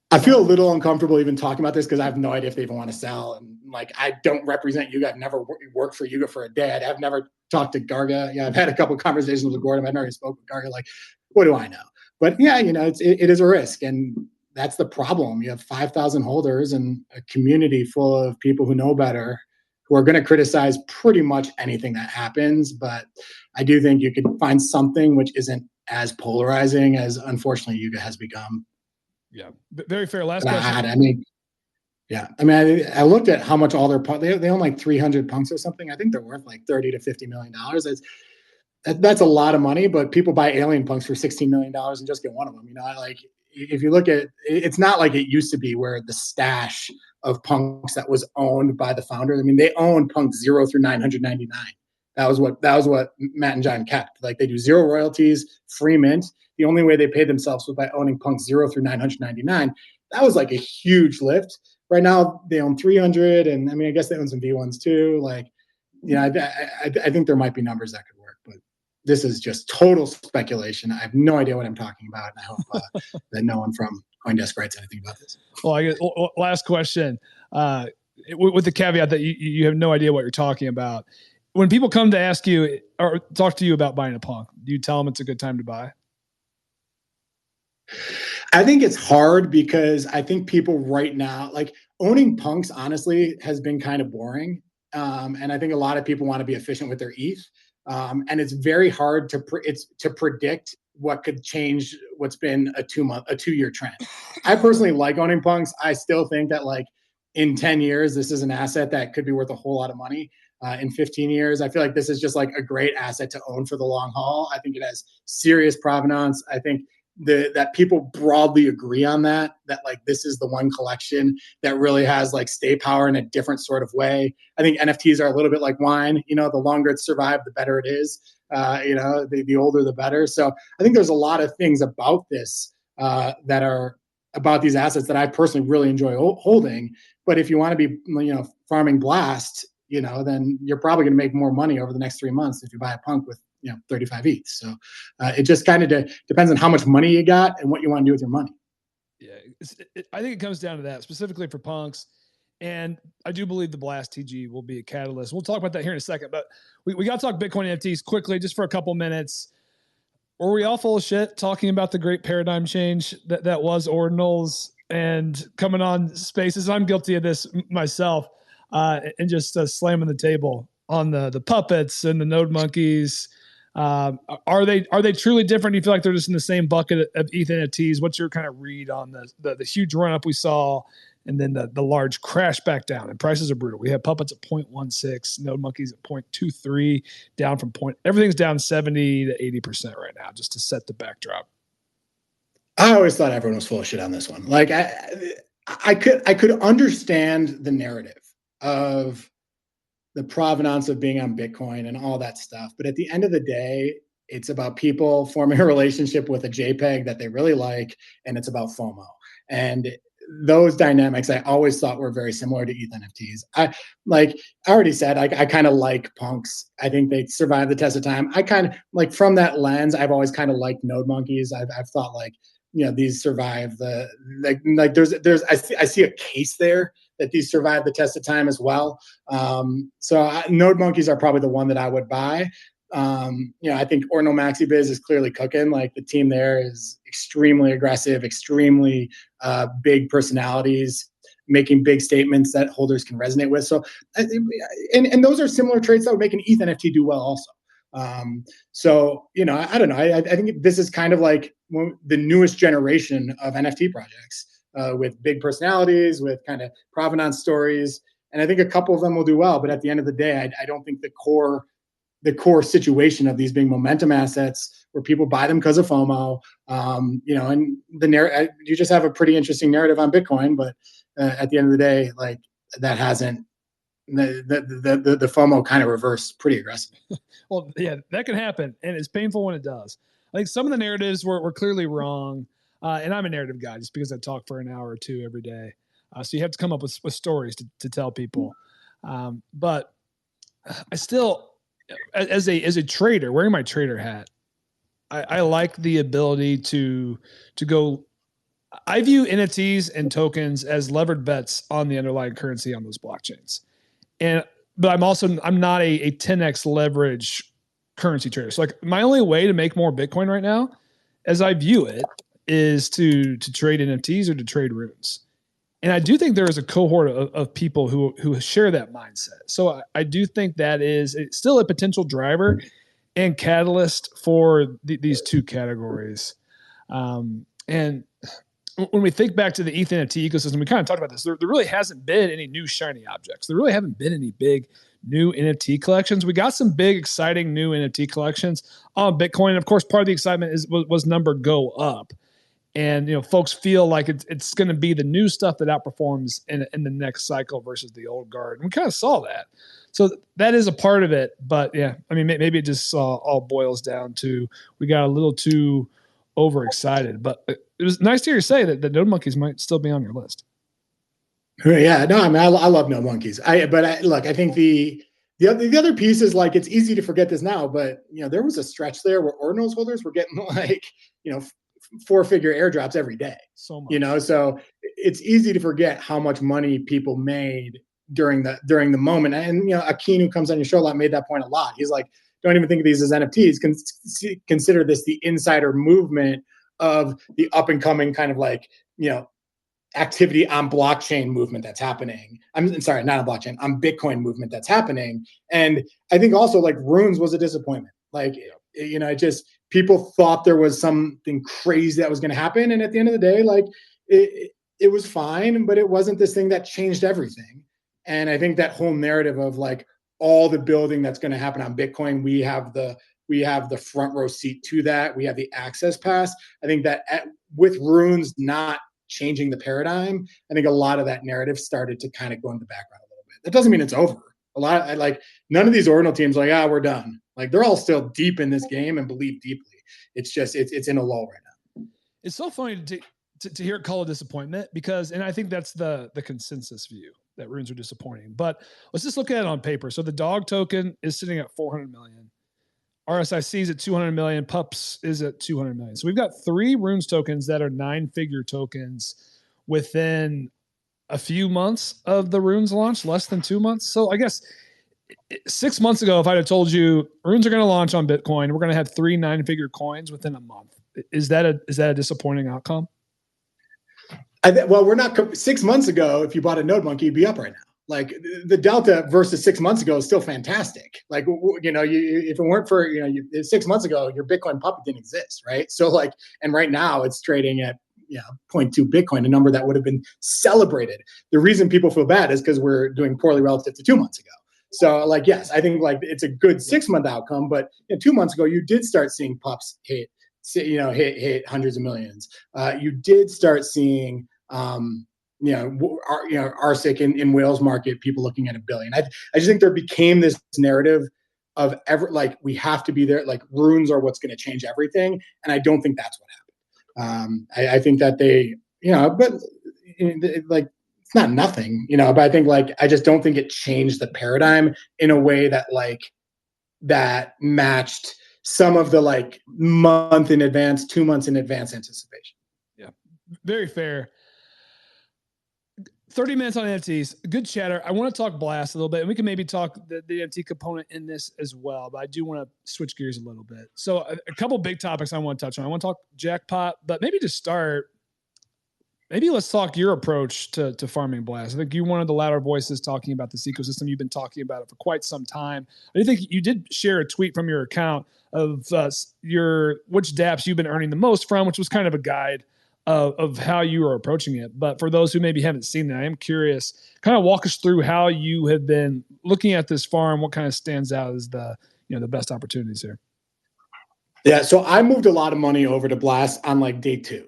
I feel a little uncomfortable even talking about this because I have no idea if they even want to sell. And like, I don't represent Yuga. I've never worked for Yuga for a day. I've never talked to Garga. Yeah, I've had a couple of conversations with Gordon. I've never spoken with Garga. Like, what do I know? But yeah, it is a risk. And that's the problem. You have 5,000 holders and a community full of people who know better, who are going to criticize pretty much anything that happens. But I do think you could find something which isn't as polarizing as unfortunately Yuga has become. Yeah, very fair. Last question. I looked at how much all their they own like 300 punks or something. I think they're worth like $30 to $50 million. That's a lot of money, but people buy alien punks for $16 million and just get one of them. Like if you look at it's not like it used to be where the stash of punks that was owned by the founder. They owned punks 0 through 999. That was what Matt and John kept. Like they do 0 royalties, free mint. The only way they paid themselves was by owning punks 0 through 999. That was like a huge lift. Right now they own 300, and I guess they own some V1s too. Like, I think there might be numbers that could work, but this is just total speculation. I have no idea what I'm talking about, and I hope that no one from CoinDesk writes anything about this. Well, I guess last question, with the caveat that you have no idea what you're talking about. When people come to ask you or talk to you about buying a punk, do you tell them it's a good time to buy? I think it's hard because I think people right now, like owning punks, honestly, has been kind of boring. And I think a lot of people want to be efficient with their ETH. And it's very hard to predict what could change what's been a 2-year trend. I personally like owning punks. I still think that like in 10 years, this is an asset that could be worth a whole lot of money. In 15 years, I feel like this is just like a great asset to own for the long haul. I think it has serious provenance. I think that people broadly agree on that like this is the one collection that really has like stay power in a different sort of way. I think NFTs are a little bit like wine. The longer it's survived, the better it is. The older, the better. So I think there's a lot of things about this that are about these assets that I personally really enjoy holding. But if you want to be, farming blast, then you're probably going to make more money over the next 3 months if you buy a punk with 35 ETH. So it just kind of depends on how much money you got and what you want to do with your money. Yeah, I think it comes down to that specifically for punks. And I do believe the Blast TG will be a catalyst. We'll talk about that here in a second, but we got to talk Bitcoin NFTs quickly, just for a couple minutes. Were we all full of shit talking about the great paradigm change that was ordinals and coming on spaces? I'm guilty of this myself, and just slamming the table on the puppets and the node monkeys. Are they truly different? Do you feel like they're just in the same bucket of ETH NFTs? What's your kind of read on the huge run up we saw, and then the large crash back down? And prices are brutal. We have puppets at 0.16, node monkeys at 0.23, down from everything's down 70 to 80% right now, just to set the backdrop. I always thought everyone was full of shit on this one. Like I could understand the narrative of the provenance of being on Bitcoin and all that stuff. But at the end of the day, it's about people forming a relationship with a JPEG that they really like, and it's about FOMO. And those dynamics I always thought were very similar to ETH NFTs. I already said, I kind of like punks. I think they survive the test of time. I kind of like, from that lens, I've always kind of liked node monkeys. I've thought like, these survive the I see a case there that these survive the test of time as well. So node monkeys are probably the one that I would buy. I think Ordinal MaxiBiz is clearly cooking. Like, the team there is extremely aggressive, extremely big personalities, making big statements that holders can resonate with. So, and those are similar traits that would make an ETH NFT do well also. I don't know. I think this is kind of like the newest generation of NFT projects with big personalities, with kind of provenance stories. And I think a couple of them will do well. But at the end of the day, I don't think the core situation of these being momentum assets where people buy them because of FOMO, and you just have a pretty interesting narrative on Bitcoin. But at the end of the day, like, that hasn't, the FOMO kind of reversed pretty aggressively. Well, yeah, that can happen, and it's painful when it does. I think some of the narratives were clearly wrong, and I'm a narrative guy just because I talk for an hour or two every day. So you have to come up with stories to tell people. But I still, as a trader, wearing my trader hat, I like the ability to go. I view NFTs and tokens as levered bets on the underlying currency on those blockchains. But I'm not a 10x leverage currency trader. So, like, my only way to make more Bitcoin right now, as I view it, is to trade NFTs or to trade runes. And I do think there is a cohort of people who share that mindset. So I do think that is still a potential driver and catalyst for these two categories. And when we think back to the ETH NFT ecosystem, we kind of talked about this. There really hasn't been any new shiny objects. There really haven't been any big new NFT collections. We got some big, exciting new NFT collections on Bitcoin. And of course, part of the excitement was number go up. And folks feel like it's going to be the new stuff that outperforms in the next cycle versus the old guard. And we kind of saw that. So that is a part of it. But yeah, I mean, maybe it just all boils down to we got a little too overexcited. But it was nice to hear you say that the node monkeys might still be on your list. Yeah, no, I mean, I love node monkeys. I think the other piece is, like, it's easy to forget this now, but there was a stretch there where ordinals holders were getting like 4-figure airdrops every day. So much. So it's easy to forget how much money people made during the moment. And Akin, who comes on your show a lot, made that point a lot. He's like, don't even think of these as NFTs. Consider this the insider movement of the up and coming kind of like activity on blockchain movement that's happening. I'm sorry, not on blockchain, on Bitcoin movement that's happening. And I think also, like, runes was a disappointment. Like, it just, people thought there was something crazy that was going to happen. And at the end of the day, like, it was fine, but it wasn't this thing that changed everything. And I think that whole narrative of, like, all the building that's going to happen on Bitcoin, we have the front row seat to that. We have the access pass. I think that with runes not changing the paradigm, I think a lot of that narrative started to kind of go in the background a little bit. That doesn't mean it's over. None of these ordinal teams like, we're done. Like, they're all still deep in this game and believe deeply. It's just, it's in a lull right now. It's so funny to hear it call a disappointment and I think that's the consensus view, that runes are disappointing. But let's just look at it on paper. So the dog token is sitting at 400 million. RSIC is at 200 million. Pups is at 200 million. So we've got 3 Runes tokens that are 9-figure tokens within a few months of the Runes launch, less than 2 months. So I guess 6 months ago, if I'd have told you Runes are going to launch on Bitcoin, we're going to have 3 9-figure coins within a month. Is that a disappointing outcome? Well, we're not 6 months ago. If you bought a Node Monkey, you'd be up right now. Like the delta versus 6 months ago is still fantastic. Like, you know, if it weren't for, 6 months ago, your Bitcoin puppet didn't exist, right? So like, and right now it's trading at 0.2 Bitcoin, a number that would have been celebrated. The reason people feel bad is because we're doing poorly relative to 2 months ago. So like, yes, I think like it's a good 6 month outcome, but 2 months ago, you did start seeing pups hit hundreds of millions. You did start seeing, RSIC in Wales market, people looking at $1 billion. I just think there became this narrative of we have to be there. Like Runes are what's going to change everything. And I don't think that's what happened. I think that they, but like, it's not nothing, but I think I just don't think it changed the paradigm in a way that matched some of the month in advance, 2 months in advance anticipation. Yeah, very fair. 30 minutes on NFTs. Good chatter. I want to talk Blast a little bit, and we can maybe talk the NFT component in this as well, but I do want to switch gears a little bit. So a couple big topics I want to touch on. I want to talk Jackpot, but maybe to start, maybe let's talk your approach to farming Blast. I think you're one of the louder voices talking about this ecosystem. You've been talking about it for quite some time. I think you did share a tweet from your account of which dApps you've been earning the most from, which was kind of a guide of how you are approaching it. But for those who maybe haven't seen that, I am curious, kind of walk us through how you have been looking at this farm, what kind of stands out as the best opportunities here. Yeah. So I moved a lot of money over to Blast on day 2,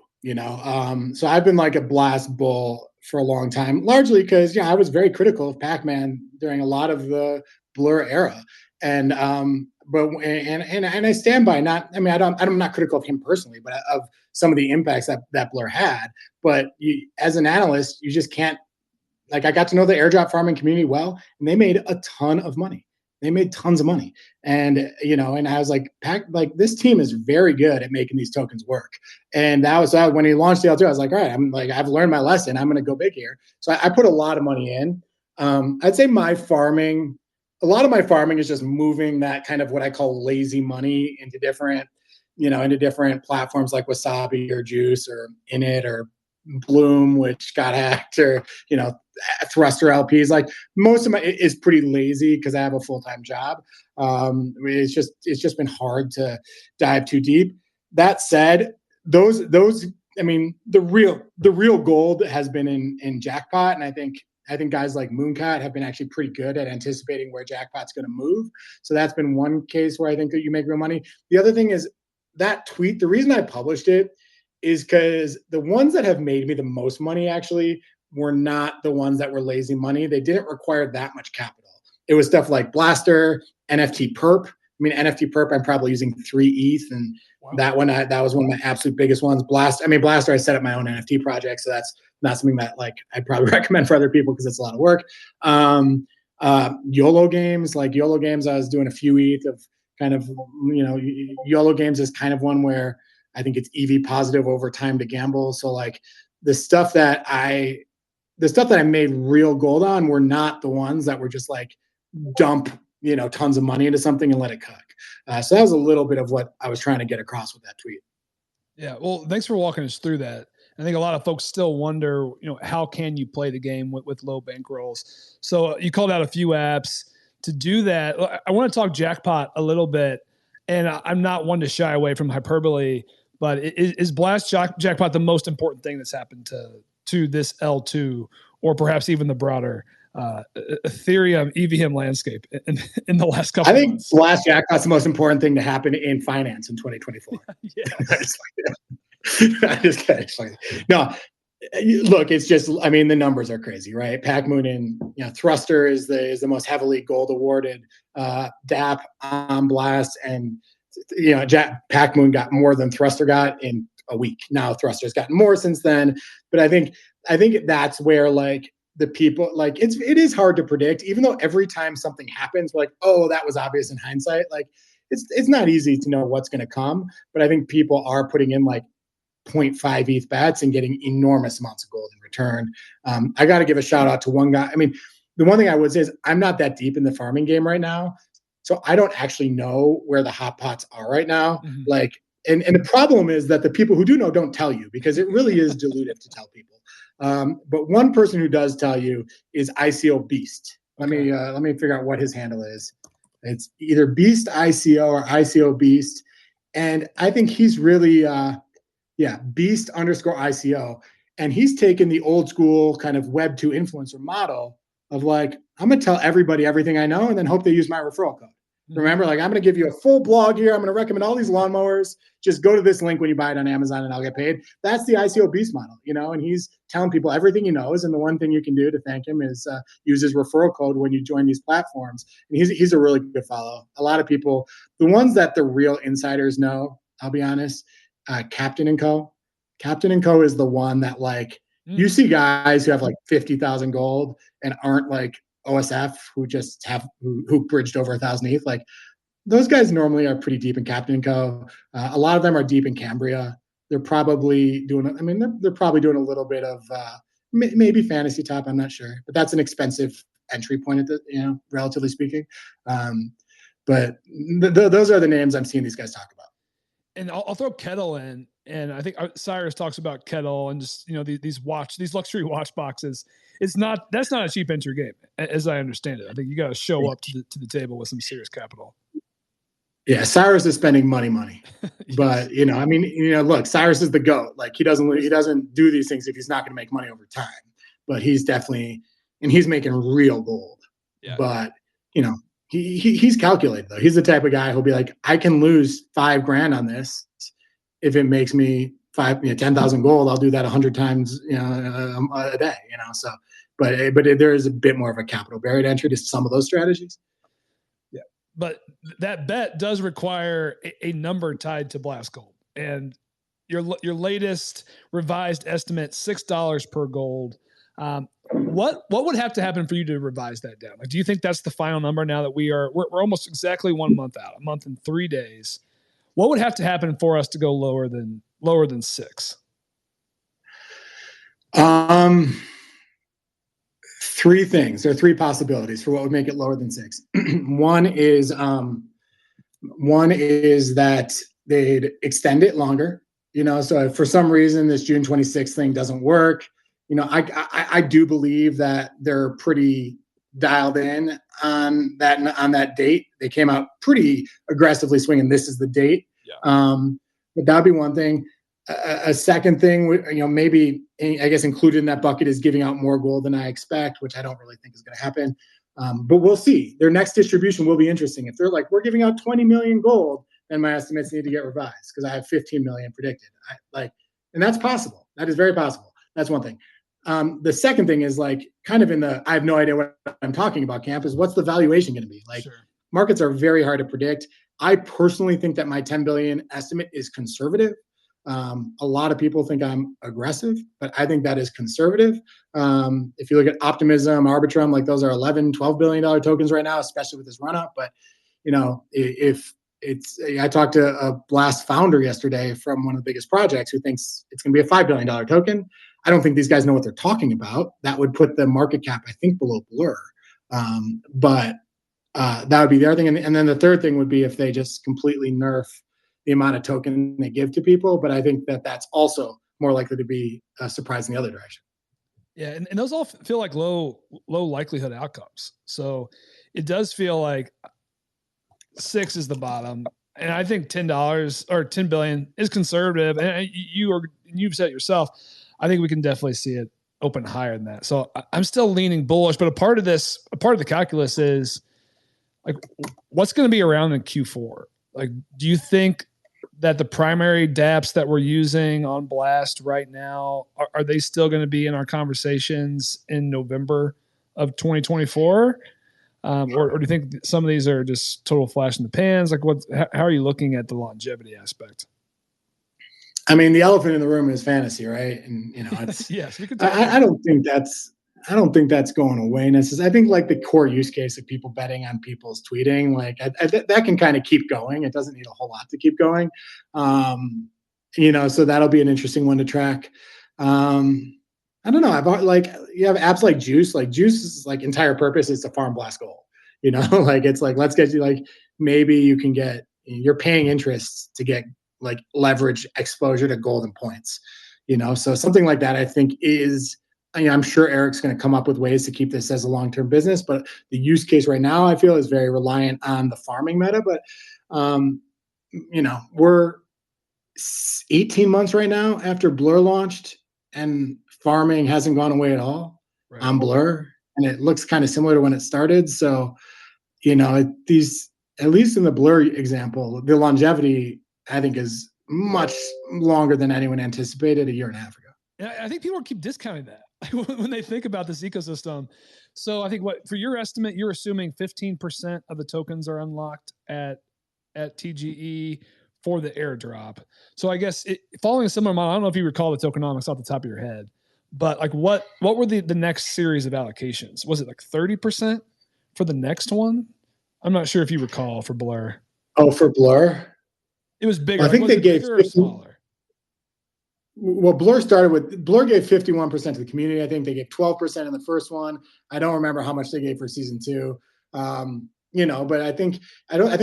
so I've been a Blast bull for a long time, largely because, I was very critical of Pac-Man during a lot of the Blur era. And, and I stand by I'm not critical of him personally, but of some of the impacts that Blur had. But as an analyst, you just can't, I got to know the airdrop farming community well, and they made a ton of money. They made tons of money. And, and I was this team is very good at making these tokens work. And that was when he launched the L2, I was like, all right, I've learned my lesson. I'm going to go big here. So I put a lot of money in. I'd say a lot of my farming is just moving that kind of what I call lazy money into different platforms like Wasabi or Juice or Init or Bloom, which got hacked, or, Thruster LPs. Most of my is pretty lazy because I have a full-time job. It's just been hard to dive too deep. That said, the real gold has been in Jackpot. And I think guys like Mooncat have been actually pretty good at anticipating where Jackpot's going to move. So that's been one case where I think that you make real money. The other thing is that tweet, the reason I published it is because the ones that have made me the most money actually were not the ones that were lazy money. They didn't require that much capital. It was stuff like Blaster, NFT Perp. NFT Perp, I'm probably using 3 ETH, and wow. That was one of my absolute biggest ones. Blaster, I set up my own NFT project, so that's not something that I'd probably recommend for other people because it's a lot of work. YOLO games, I was doing a few ETH of kind of, YOLO games is kind of one where I think it's EV positive over time to gamble. So the stuff that I made real gold on were not the ones that were just dump, tons of money into something and let it cook. So that was a little bit of what I was trying to get across with that tweet. Yeah. Well, thanks for walking us through that. I think a lot of folks still wonder, how can you play the game with low bankrolls? So you called out a few apps to do that. I want to talk Jackpot a little bit, and I'm not one to shy away from hyperbole, but is Blast Jackpot the most important thing that's happened to this L2, or perhaps even the broader Ethereum EVM landscape in the last couple of months? I think Blast Jackpot's the most important thing to happen in finance in 2024. Yeah. No, look, it's just, the numbers are crazy, right? PacMoon and Thruster is the most heavily gold awarded dApp on Blast, and PacMoon got more than Thruster got in a week. Now Thruster's gotten more since then, but I think that's where the people it is hard to predict, even though every time something happens, we're oh, that was obvious in hindsight. it's not easy to know what's going to come, but I think people are putting in like 0.5 ETH bets and getting enormous amounts of gold in return. I got to give a shout out to one guy. I mean, the one thing I would say is I'm not that deep in the farming game right now, so I don't actually know where the hot pots are right now. Mm-hmm. Like, and the problem is that the people who do know don't tell you, because it really is dilutive to tell people. But one person who does tell you is ICO Beast. Let me figure out what his handle is. It's either Beast ICO or ICO Beast, and I think he's really Beast _ ICO, and he's taken the old school kind of Web 2 influencer model of like, I'm gonna tell everybody everything I know and then hope they use my referral code. Remember, like, I'm going to give you a full blog here. I'm going to recommend all these lawnmowers. Just go to this link when you buy it on Amazon and I'll get paid. That's the ICO Beast model, and he's telling people everything he knows. And the one thing you can do to thank him is use his referral code when you join these platforms. And he's a really good follow. A lot of people, the ones that the real insiders know, I'll be honest, Captain & Co. Captain & Co. is the one that, like, you see guys who have like 50,000 gold and aren't like OSF, who just have who bridged over 1,000 ETH. Like, those guys normally are pretty deep in Captain & Co. A lot of them are deep in Cambria. They're probably doing, I mean, they're probably doing a little bit of maybe Fantasy Top. I'm not sure, but that's an expensive entry point at the, relatively speaking. But those are the names I'm seeing these guys talk about. And I'll throw Kettle in, and I think Cyrus talks about Kettle and just these luxury watch boxes. That's not a cheap entry game, as I understand it. I think you got to show up to the table with some serious capital. Yeah, Cyrus is spending money, yes. But I mean, look, Cyrus is the GOAT. Like, he doesn't do these things if he's not going to make money over time. But he's definitely, and he's making real gold. Yeah. But he's calculated though. He's the type of guy who'll be like, I can lose $5,000 on this if it makes me 10,000 gold. I'll do that 100 times a day. So, but there is a bit more of a capital barrier to entry to some of those strategies. Yeah, but that bet does require a number tied to Blast Gold, and your latest revised estimate, $6 per gold. What would have to happen for you to revise that down? Like, do you think that's the final number now that we're almost exactly 1 month out, a month and 3 days? What would have to happen for us to go lower than 6? Three things. There are three possibilities for what would make it lower than 6. One is that they'd extend it longer. So if for some reason this June 26th thing doesn't work, I do believe that they're pretty dialed in on that date. They came out pretty aggressively swinging. This is the date. Yeah. But that'd be one thing. A second thing, maybe I guess included in that bucket is giving out more gold than I expect, which I don't really think is going to happen. But we'll see. Their next distribution will be interesting. If they're like, we're giving out 20 million gold, then my estimates need to get revised because I have 15 million predicted. And that's possible. That is very possible. That's one thing. The second thing is like kind of I have no idea what I'm talking about camp is what's the valuation going to be? Like, sure. Markets are very hard to predict. I personally think that my 10 billion estimate is conservative. A lot of people think I'm aggressive, but I think that is conservative. If you look at Optimism, Arbitrum, like those are $11, $12 billion tokens right now, especially with this run up. But, I talked to a Blast founder yesterday from one of the biggest projects who thinks it's going to be a $5 billion token. I don't think these guys know what they're talking about. That would put the market cap, I think, below Blur. But that would be the other thing. And then the third thing would be if they just completely nerf the amount of token they give to people. But I think that that's also more likely to be a surprise in the other direction. Yeah, and those all feel like low likelihood outcomes. So it does feel like 6 is the bottom. And I think $10 or 10 billion is conservative. And you've said it yourself. I think we can definitely see it open higher than that. So I'm still leaning bullish, but a part of the calculus is like, what's going to be around in Q4? Like, do you think that the primary dApps that we're using on Blast right now, are they still going to be in our conversations in November of 2024? Or do you think some of these are just total flash in the pans? Like, how are you looking at the longevity aspect? I mean, the elephant in the room is fantasy, right? And it's yes, we could. I don't think that's I don't think that's going away necessarily. I think like the core use case of people betting on people's tweeting, like that can kind of keep going. It doesn't need a whole lot to keep going. So that'll be an interesting one to track. I don't know. Like you have apps like Juice. Like Juice's like entire purpose is to farm blast gold. Like it's like let's get you like maybe you're paying interest to get like leverage exposure to golden points. So something like that I think is. I'm sure Eric's going to come up with ways to keep this as a long-term business, but the use case right now I feel is very reliant on the farming meta. But we're 18 months right now after Blur launched, and farming hasn't gone away at all on Blur, and it looks kind of similar to when it started. So, these, at least in the Blur example, the longevity I think is much longer than anyone anticipated a year and a half ago. Yeah, I think people keep discounting that when they think about this ecosystem. So I think for your estimate, you're assuming 15% of the tokens are unlocked at TGE for the airdrop. So I guess following a similar model, I don't know if you recall the tokenomics off the top of your head, but like what were the next series of allocations? Was it like 30% for the next one? I'm not sure if you recall for Blur. Oh, for Blur? It was bigger. Well, I think they gave bigger or smaller. Well, Blur gave 51% to the community. I think they gave 12% in the first one. I don't remember how much they gave for season 2. But I think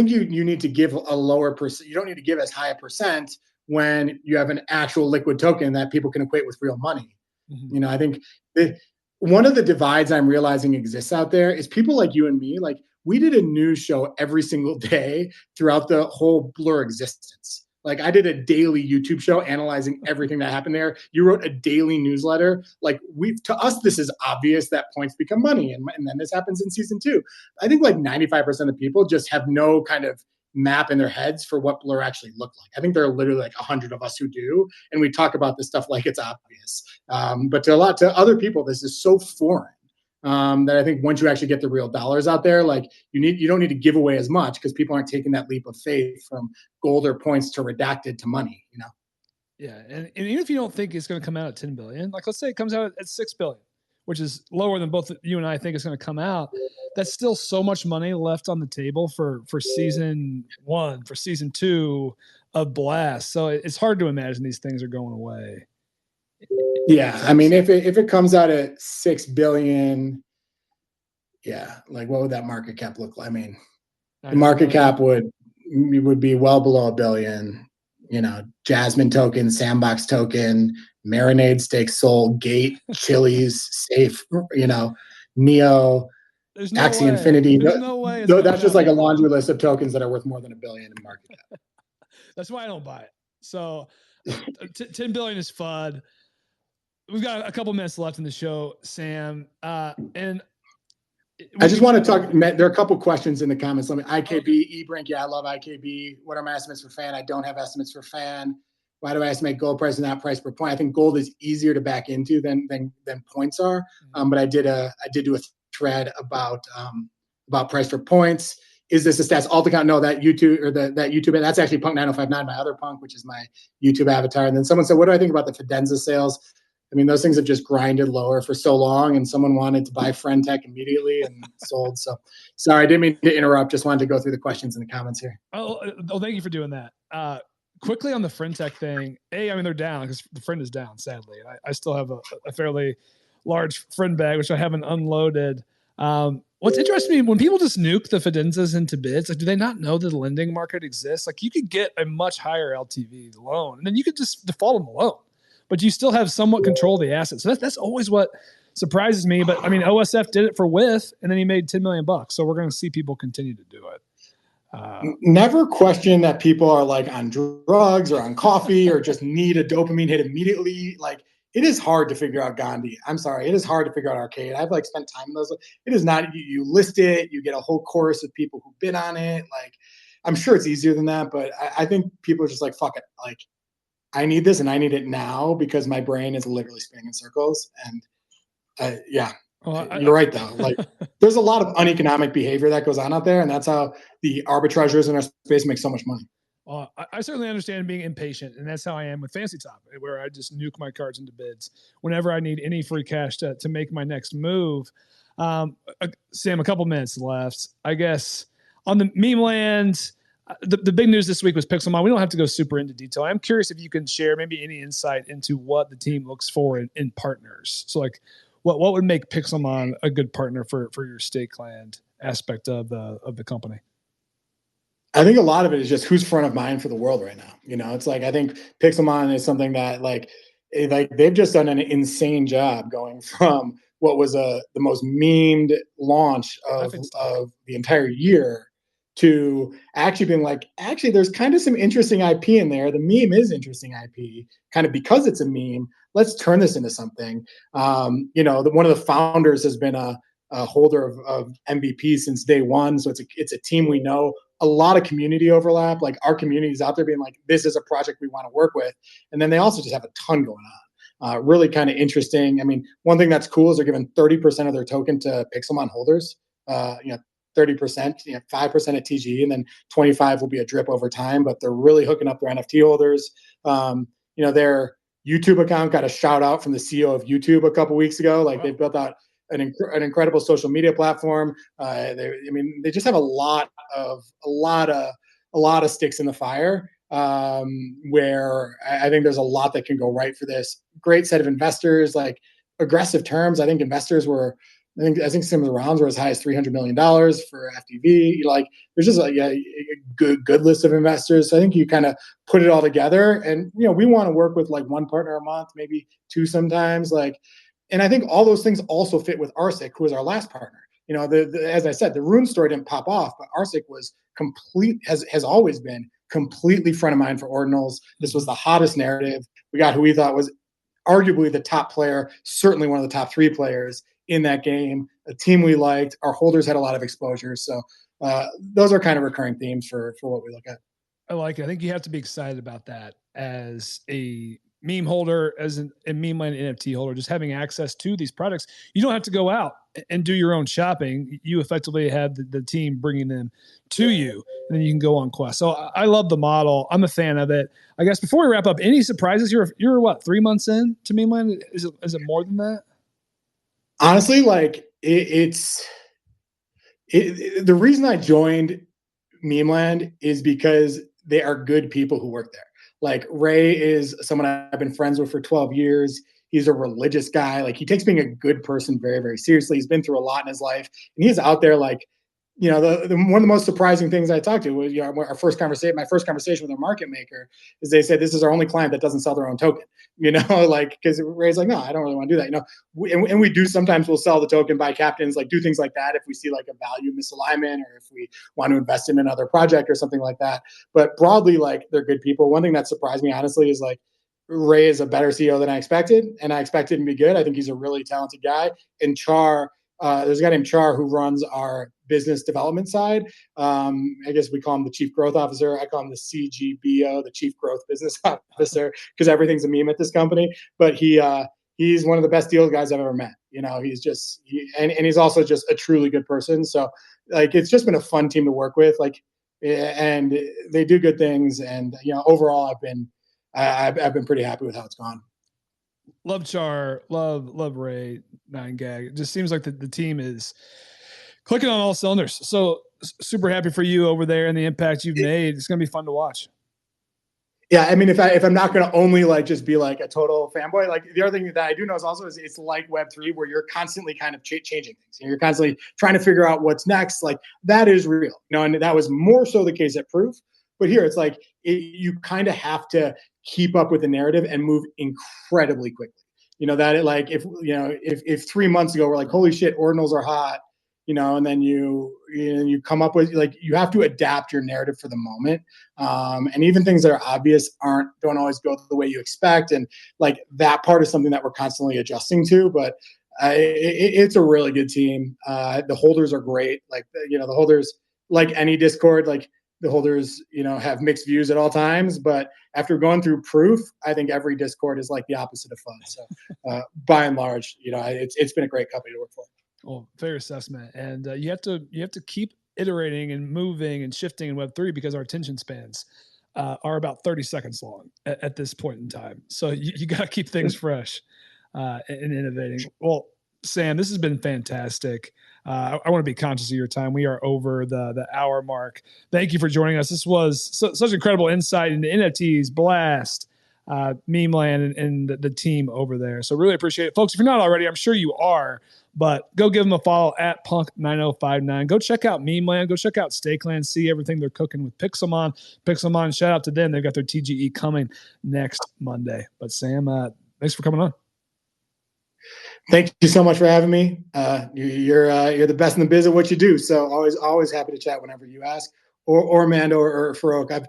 you need to give a lower percent. You don't need to give as high a percent when you have an actual liquid token that people can equate with real money. Mm-hmm. I think one of the divides I'm realizing exists out there is people like you and me. Like we did a news show every single day throughout the whole Blur existence. Like I did a daily YouTube show analyzing everything that happened there. You wrote a daily newsletter. Like to us, this is obvious that points become money. And then this happens in season 2. I think like 95% of people just have no kind of map in their heads for what Blur actually looked like. I think there are literally like 100 of us who do. And we talk about this stuff like it's obvious. But to other people, this is so foreign. That I think once you actually get the real dollars out there, like you don't need to give away as much because people aren't taking that leap of faith from gold or points to redacted to money, Yeah. And even if you don't think it's going to come out at 10 billion, like let's say it comes out at 6 billion, which is lower than both you and I think it's going to come out. That's still so much money left on the table for season 1, for season 2 of Blast. So it's hard to imagine these things are going away. Yeah, I mean, if it comes out at 6 billion, yeah, like what would that market cap look like? I mean, the market cap would be well below $1 billion. Jasmine token, Sandbox token, Marinade stake sold, Gate, Chili's, Safe, Neo, Axie Infinity. There's no way. That's just like a laundry list of tokens that are worth more than $1 billion in market cap. That's why I don't buy it. So 10 billion is FUD. We've got a couple minutes left in the show, Sam. And I just want to talk. There are a couple questions in the comments. Let me IKB, eBrink. Yeah, I love IKB. What are my estimates for fan? I don't have estimates for fan. Why do I estimate gold price and not price per point? I think gold is easier to back into than points are. But I did do a thread about price per points. Is this a stats alt account? No, that YouTube or that YouTube. That's actually Punk 9059, my other Punk, which is my YouTube avatar. And then someone said, "What do I think about the Fidenza sales?" I mean, those things have just grinded lower for so long, and someone wanted to buy Friendtech immediately and sold. So, sorry, I didn't mean to interrupt. Just wanted to go through the questions in the comments here. Oh, thank you for doing that. Quickly on the Friendtech thing, I mean, they're down because the Friend is down, sadly. I still have a fairly large Friend bag, which I haven't unloaded. What's interesting to me, when people just nuke the Fidenzas into bids, like, do they not know that the lending market exists? Like, you could get a much higher LTV loan, and then you could just default on the loan, but you still have somewhat control of the asset. So that's always what surprises me. But I mean, OSF did it for With, and then he made $10 million. So we're going to see people continue to do it. Never question that people are like on drugs or on coffee or just need a dopamine hit immediately. Like, it is hard to figure out Gandhi. I'm sorry. It is hard to figure out Arcade. I've like spent time in those. It is not, you list it, you get a whole chorus of people who bid on it. Like, I'm sure it's easier than that, but I think people are just like, fuck it. Like, I need this and I need it now because my brain is literally spinning in circles. And yeah, well, you're right though. Like, there's a lot of uneconomic behavior that goes on out there, and that's how the arbitrageurs in our space make so much money. I certainly understand being impatient, and that's how I am with Fancy Top, where I just nuke my cards into bids whenever I need any free cash to make my next move. Sam, a couple minutes left. I guess on the meme land, the big news this week was Pixelmon. We don't have to go super into detail. I'm curious if you can share maybe any insight into what the team looks for in partners. So, like, what would make Pixelmon a good partner for your stake land aspect of the company? I think a lot of it is just who's front of mind for the world right now. It's like I think Pixelmon is something that like they've just done an insane job going from what was the most memed launch of the entire year to actually being like, actually, there's kind of some interesting IP in there. The meme is interesting IP, kind of because it's a meme. Let's turn this into something. One of the founders has been a holder of MVP since day one, so it's a team we know. A lot of community overlap. Like our community is out there being like, this is a project we want to work with. And then they also just have a ton going on. Really kind of interesting. I mean, one thing that's cool is they're giving 30% of their token to Pixelmon holders. 30%, 5% at TG, and then 25 will be a drip over time. But they're really hooking up their NFT holders. Their YouTube account got a shout out from the CEO of YouTube a couple weeks ago. Like they've built out an incredible social media platform. They just have a lot of sticks in the fire, where I think there's a lot that can go right for this. Great set of investors, like aggressive terms. I think investors were, I think some of the rounds were as high as $300 million for FDV. Like there's just a good list of investors. So I think you kind of put it all together, and we want to work with like one partner a month, maybe two sometimes. And I think all those things also fit with Arsic, who is our last partner. As I said, the Rune story didn't pop off, but Arsic was has always been completely front of mind for Ordinals. This was the hottest narrative. We got who we thought was arguably the top player, certainly one of the top 3 players in that game, a team we liked. Our holders had a lot of exposure. So those are kind of recurring themes for what we look at. I like it. I think you have to be excited about that as a meme holder, as a meme land NFT holder, just having access to these products. You don't have to go out and do your own shopping. You effectively have the team bringing them to you, and then you can go on quest. So I love the model. I'm a fan of it. I guess before we wrap up, any surprises? You're what, 3 months in to meme land? Is it more than that? Honestly, like the reason I joined Meme Land is because they are good people who work there. Like Ray is someone I've been friends with for 12 years. He's a religious guy. Like he takes being a good person very, very seriously. He's been through a lot in his life, and he's out there like, one of the most surprising things I talked to was, my first conversation with our market maker is they said, this is our only client that doesn't sell their own token, because Ray's like, no, I don't really want to do that. And we do, sometimes we'll sell the token, buy captains, like do things like that if we see like a value misalignment, or if we want to invest in another project or something like that. But broadly, like they're good people. One thing that surprised me, honestly, is like Ray is a better CEO than I expected, and I expected him to be good. I think he's a really talented guy. And Char, there's a guy named Char who runs our business development side. I guess we call him the chief growth officer. I call him the CGBO, the chief growth business officer, because everything's a meme at this company. But he's one of the best deal guys I've ever met. And he's also just a truly good person. So like, it's just been a fun team to work with. Like, and they do good things. And overall, I've been pretty happy with how it's gone. Love Char, love Ray, 9gag. It just seems like the team is clicking on all cylinders. So super happy for you over there and the impact you've made. It's going to be fun to watch. Yeah, I mean, if I'm not going to only like just be like a total fanboy, like the other thing that I do know is also it's like Web3, where you're constantly kind of changing things. You're constantly trying to figure out what's next. Like that is real, and that was more so the case at Proof. But here it's like you kind of have to keep up with the narrative and move incredibly quickly. That like if 3 months ago we're like, holy shit, ordinals are hot, and then you come up with, like, you have to adapt your narrative for the moment. And even things that are obvious don't always go the way you expect. And like that part is something that we're constantly adjusting to, but it's a really good team. The holders are great. Like, the holders, like any Discord, like the holders, have mixed views at all times, but after going through Proof, I think every Discord is like the opposite of fun. So by and large, it's been a great company to work for. Well, fair assessment. And you have to keep iterating and moving and shifting in Web3 because our attention spans are about 30 seconds long at this point in time. So you got to keep things fresh and innovating. Well, Sam, this has been fantastic. I want to be conscious of your time. We are over the hour mark. Thank you for joining us. This was such incredible insight into NFTs, Blast, Meme Land, and the team over there. So really appreciate it. Folks, if you're not already, I'm sure you are, but go give them a follow at Punk9059. Go check out Meme Land. Go check out Stakeland. See everything they're cooking with Pixelmon. Pixelmon, shout out to them. They've got their TGE coming next Monday. But Sam, thanks for coming on. Thank you so much for having me. You're the best in the biz at what you do. So always happy to chat whenever you ask, or Amanda or Farouk.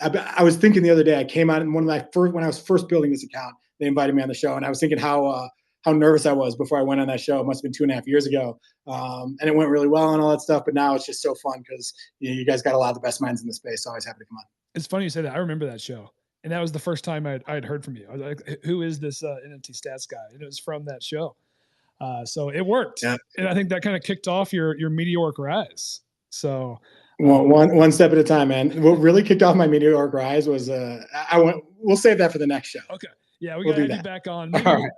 I was thinking the other day, I came out in when I was first building this account, they invited me on the show, and I was thinking how nervous I was before I went on that show. It must have been 2.5 years ago. And it went really well and all that stuff. But now it's just so fun because you guys got a lot of the best minds in the space. So always happy to come on. It's funny you say that. I remember that show. And that was the first time I'd heard from you. I was like, who is this NFT stats guy? And it was from that show. So it worked. Yeah. And I think that kind of kicked off your meteoric rise. So one step at a time, man. What really kicked off my meteoric rise was we'll save that for the next show. Okay. Yeah, we'll got to have you back on.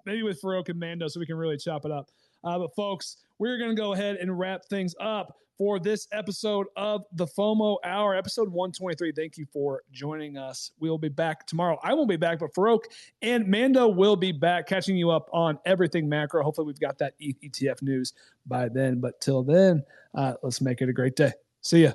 Maybe with Farouk and Mando so we can really chop it up. But folks, we're going to go ahead and wrap things up for this episode of the FOMO Hour, episode 123. Thank you for joining us. We'll be back tomorrow. I won't be back, but Farouk and Mando will be back, catching you up on everything macro. Hopefully we've got that ETF news by then. But till then, let's make it a great day. See ya.